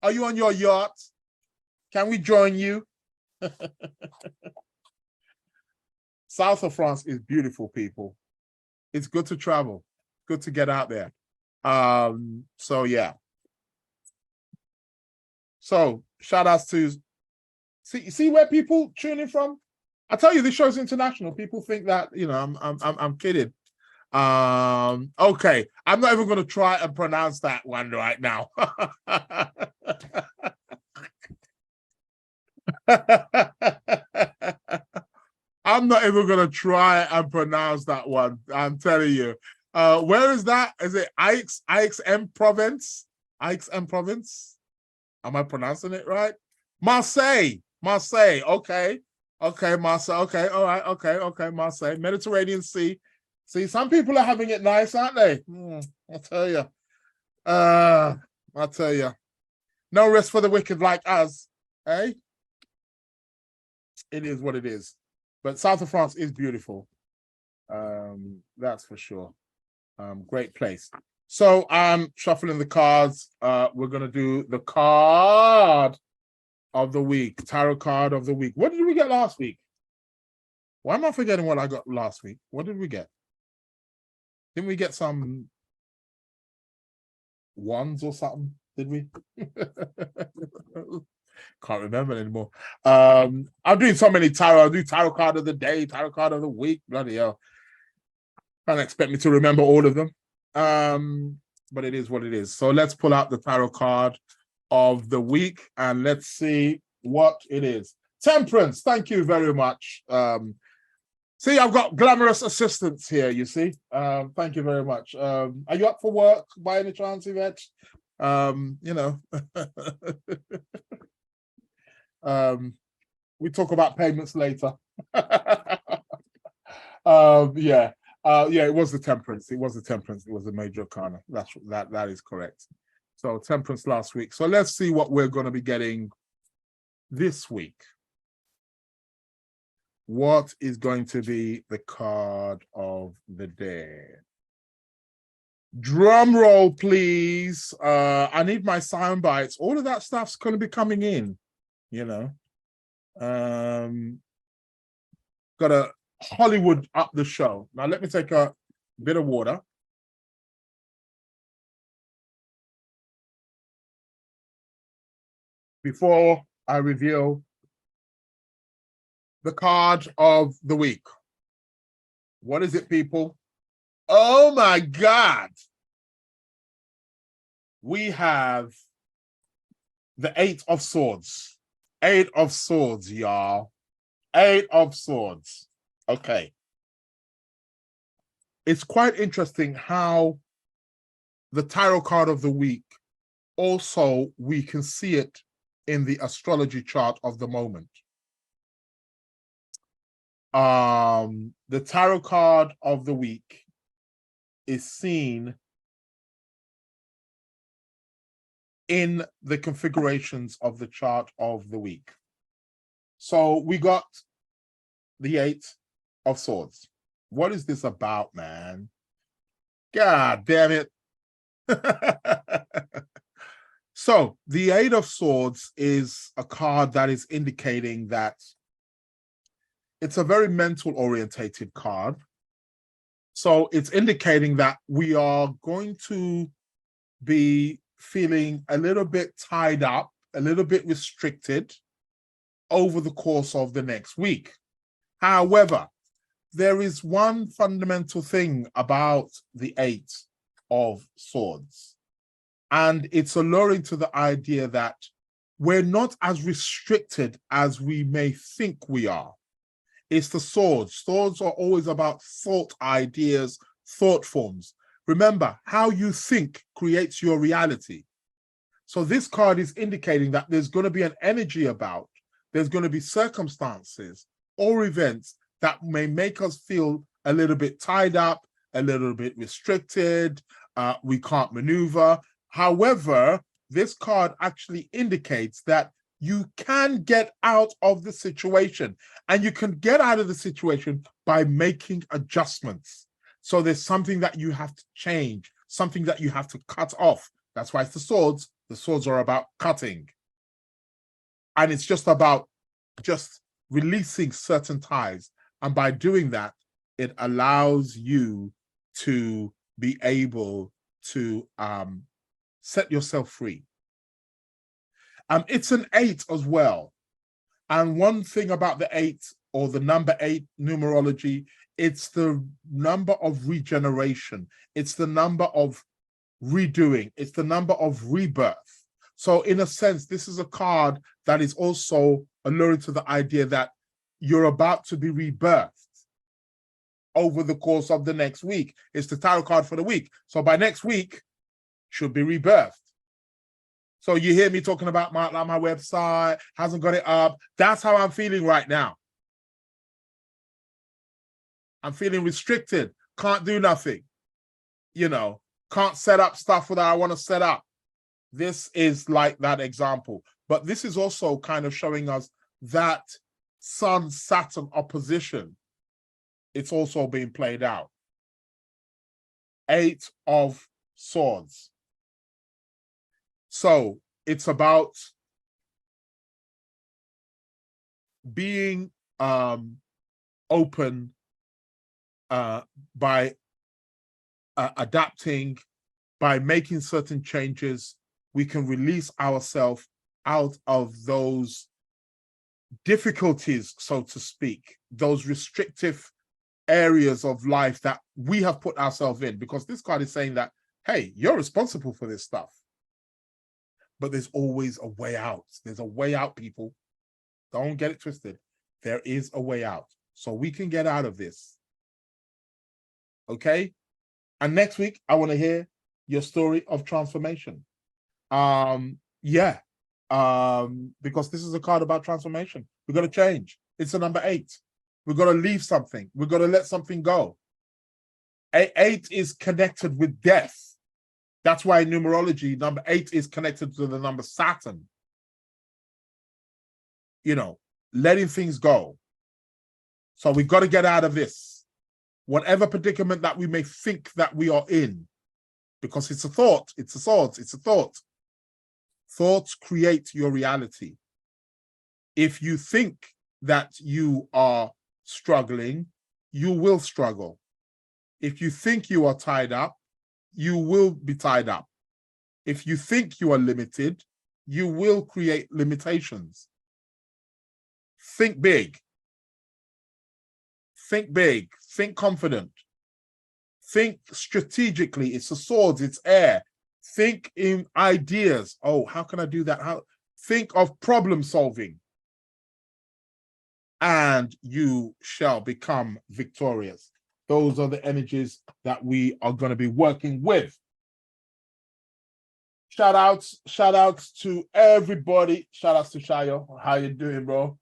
Are you on your yacht? Can we join you? South of France is beautiful, people. It's good to travel. Good to get out there. So yeah. So shout outs to see where people tune in from. I tell you, this show's international. People think that, you know, I'm kidding. Okay, I'm not even going to try and pronounce that one right now. I'm not even going to try and pronounce that one. I'm telling you. Where is that? Is it IXM province? IXM province? Am I pronouncing it right? Marseille. Okay. Okay, Marseille. Okay, all right. Okay, Marseille. Mediterranean Sea. See, some people are having it nice, aren't they? I tell you. I tell you. No rest for the wicked like us, eh? It is what it is. But south of France is beautiful. That's for sure. Great place. So I'm shuffling the cards. We're gonna do the card of the week, tarot card of the week. What did we get last week? Why am I forgetting what I got last week? What did we get? Didn't we get some wands or something? Did we? Can't remember anymore. I'm doing so many tarot. I'll do tarot card of the day, tarot card of the week. Bloody hell. Can't expect me to remember all of them. But it is what it is. So let's pull out the tarot card of the week and let's see what it is. Temperance, thank you very much. See, I've got glamorous assistants here, you see. Thank you very much. Are you up for work by any chance, Yvette? You know. We talk about payments later. Yeah. Yeah, it was the temperance. It was the temperance. It was the major arcana. That is correct. So temperance last week. So let's see what we're going to be getting this week. What is going to be the card of the day? Drum roll, please. I need my sound bites. All of that stuff's going to be coming in, you know. Got to Hollywood up the show. Now let me take a bit of water. Before I reveal the card of the week. What is it, people? Oh my God. We have the Eight of Swords. Eight of Swords, y'all. Eight of Swords. Okay. It's quite interesting how the tarot card of the week, also we can see it in the astrology chart of the moment. The tarot card of the week is seen in the configurations of the chart of the week. So we got the Eight of Swords. What is this about, man? God damn it. So the Eight of Swords is a card that is indicating that It's a very mental orientated card. So it's indicating that we are going to be feeling a little bit tied up, a little bit restricted over the course of the next week. However, there is one fundamental thing about the Eight of Swords, and it's alluring to the idea that we're not as restricted as we may think we are. It's the swords. Swords are always about thought ideas, thought forms. Remember, how you think creates your reality. So this card is indicating that there's going to be an energy about, there's going to be circumstances or events that may make us feel a little bit tied up, a little bit restricted, we can't maneuver. However, this card actually indicates that you can get out of the situation, and you can get out of the situation by making adjustments. So there's something that you have to change, something that you have to cut off. That's why it's the swords. The swords are about cutting. And it's just about just releasing certain ties. And by doing that, it allows you to be able to set yourself free. It's an 8 as well. And one thing about the 8, or the number 8 numerology, it's the number of regeneration. It's the number of redoing. It's the number of rebirth. So in a sense, this is a card that is also alluring to the idea that you're about to be rebirthed over the course of the next week. It's the tarot card for the week. So by next week, should be rebirthed. So you hear me talking about my website, hasn't got it up. That's how I'm feeling right now. I'm feeling restricted, can't do nothing. You know, can't set up stuff that I want to set up. This is like that example. But this is also kind of showing us that Sun-Saturn opposition, it's also being played out. 8 of Swords. So it's about being open by adapting, by making certain changes. We can release ourselves out of those difficulties, so to speak, those restrictive areas of life that we have put ourselves in, because this card is saying that, hey, you're responsible for this stuff. But there's always a way out. There's a way out, people. Don't get it twisted. There is a way out. So we can get out of this. Okay? And next week, I want to hear your story of transformation. Because this is a card about transformation. We've got to change. It's a number 8. We've got to leave something. We've got to let something go. 8 is connected with death. That's why in numerology, number 8 is connected to the number Saturn. You know, letting things go. So we've got to get out of this. Whatever predicament that we may think that we are in, because it's a thought, it's a thought, it's a thought. Thoughts create your reality. If you think that you are struggling, you will struggle. If you think you are tied up, you will be tied up. If you think you are limited, you will create limitations. Think big. Think big. Think confident. Think strategically. It's the swords, it's air. Think in ideas. Oh, how can I do that? Think of problem solving. And you shall become victorious. Those are the energies that we are going to be working with. Shout outs to everybody. Shout outs to Shayo. How you doing, bro?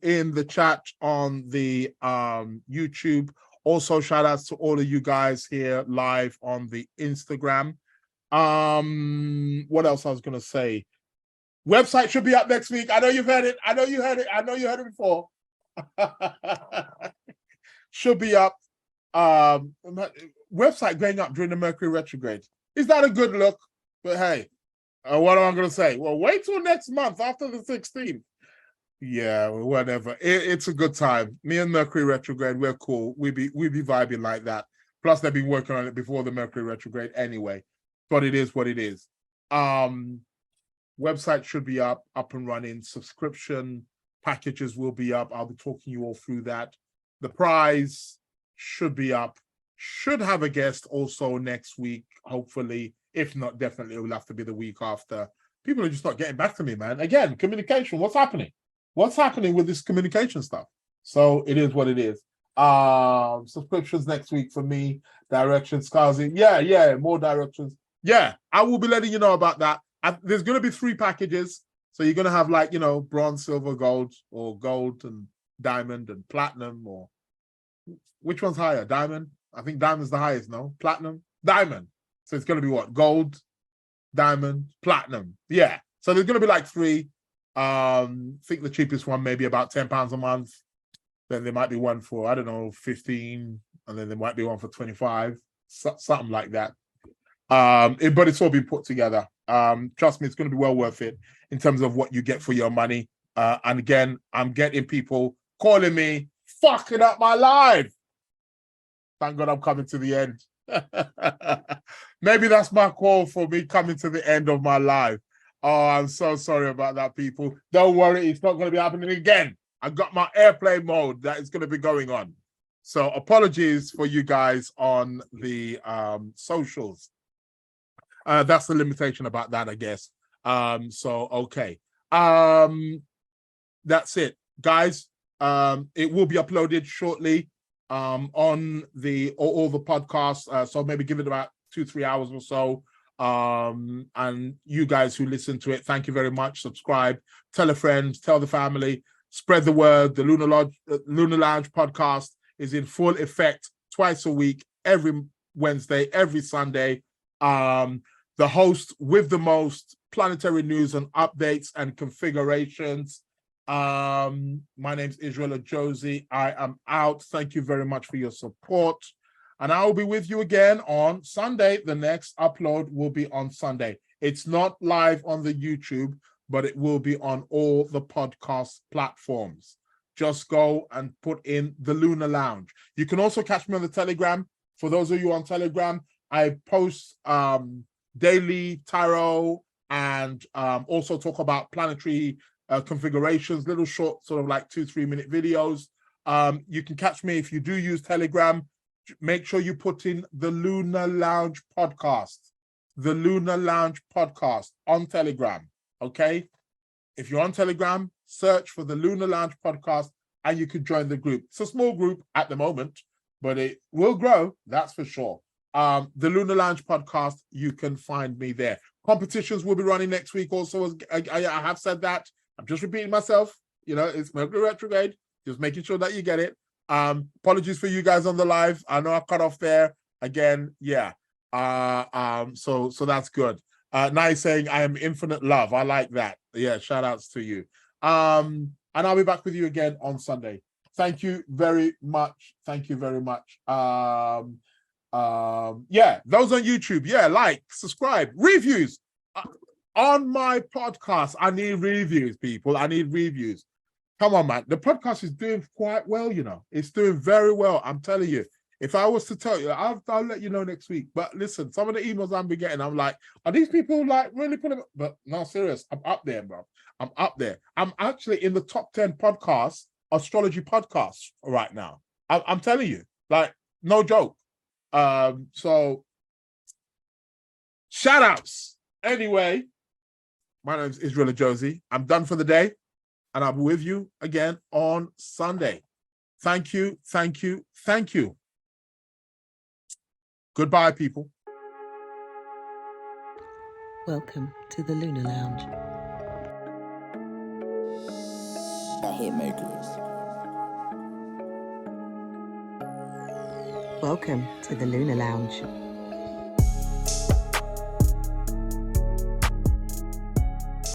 In the chat on the YouTube. Also, shout outs to all of you guys here live on the Instagram. What else I was going to say? Website should be up next week. I know you've heard it. I know you heard it. I know you heard it before. Should be up. Website going up during the Mercury retrograde. Is that a good look? But hey, what am I going to say? Well, wait till next month after the 16th. Yeah, whatever. It's a good time. Me and Mercury retrograde, we're cool. We be vibing like that. Plus, they've been working on it before the Mercury retrograde anyway. But it is what it is. Website should be up and running. Subscription packages will be up. I'll be talking you all through that. The prize should be up. Should have a guest also next week, hopefully. If not, definitely it will have to be the week after. People are just not getting back to me, man. Again, communication. What's happening? What's happening with this communication stuff? So it is what it is. Subscriptions next week for me. Directions, Skazi. Yeah, more directions. Yeah, I will be letting you know about that. There's going to be 3 packages. So you're going to have like, bronze, silver, gold, or gold and diamond and platinum, or which one's higher? Diamond? I think diamond's the highest, no? Platinum? Diamond. So it's going to be what? Gold, diamond, platinum. Yeah. So there's going to be like 3. I think the cheapest one maybe about £10 a month. Then there might be one for, I don't know, 15, and then there might be one for 25, something like that. But it's all been put together. Trust me, it's going to be well worth it in terms of what you get for your money. And again, I'm getting people calling me, fucking up my life. Thank God I'm coming to the end. Maybe that's my call for me coming to the end of my life. Oh, I'm so sorry about that, people. Don't worry, it's not going to be happening again. I got my airplane mode that is going to be going on. So apologies for you guys on the socials. That's the limitation about that, I guess. Okay. That's it, guys. It will be uploaded shortly on all the podcasts. So maybe give it about 2-3 hours or so. And you guys who listen to it, thank you very much. Subscribe, tell a friend, tell the family, spread the word. The Lunar Lounge podcast is in full effect twice a week, every Wednesday, every Sunday. The host with the most planetary news and updates and configurations. My name's Israel Josie. I am out. Thank you very much for your support. And I will be with you again on Sunday. The next upload will be on Sunday. It's not live on the YouTube, but it will be on all the podcast platforms. Just go and put in the Lunar Lounge. You can also catch me on the Telegram. For those of you on Telegram, I post daily tarot and also talk about planetary configurations, little short, sort of like 2-3 minute videos. You can catch me if you do use Telegram. Make sure you put in the Lunar Lounge podcast, the Lunar Lounge podcast on Telegram. Okay. If you're on Telegram, search for the Lunar Lounge podcast and you can join the group. It's a small group at the moment, but it will grow. That's for sure. The Lunar Lounge podcast, you can find me there. Competitions will be running next week also. I have said that. I'm just repeating myself. It's Mercury retrograde. Just making sure that you get it. Apologies for you guys on the live. I know I cut off there again. Yeah. So that's good. Nice saying I am infinite love. I like that. Yeah. Shout outs to you. And I'll be back with you again on Sunday. Thank you very much. Thank you very much. Yeah, those on YouTube, yeah, like, subscribe, reviews on my podcast. I need reviews, people. I need reviews. Come on, man. The podcast is doing quite well, It's doing very well. I'm telling you. If I was to tell you, I'll let you know next week. But listen, some of the emails I'm be getting, I'm like, are these people like really putting? But no, serious. I'm up there, bro. I'm up there. I'm actually in the top 10 podcasts, astrology podcasts right now. I'm telling you, like, no joke. So shout outs. Anyway, my name is Israel Josie. I'm done for the day, and I'll be with you again on Sunday. Thank you, thank you, thank you. Goodbye, people. Welcome to the Lunar Lounge. The Hitmakers. Welcome to the Lunar Lounge.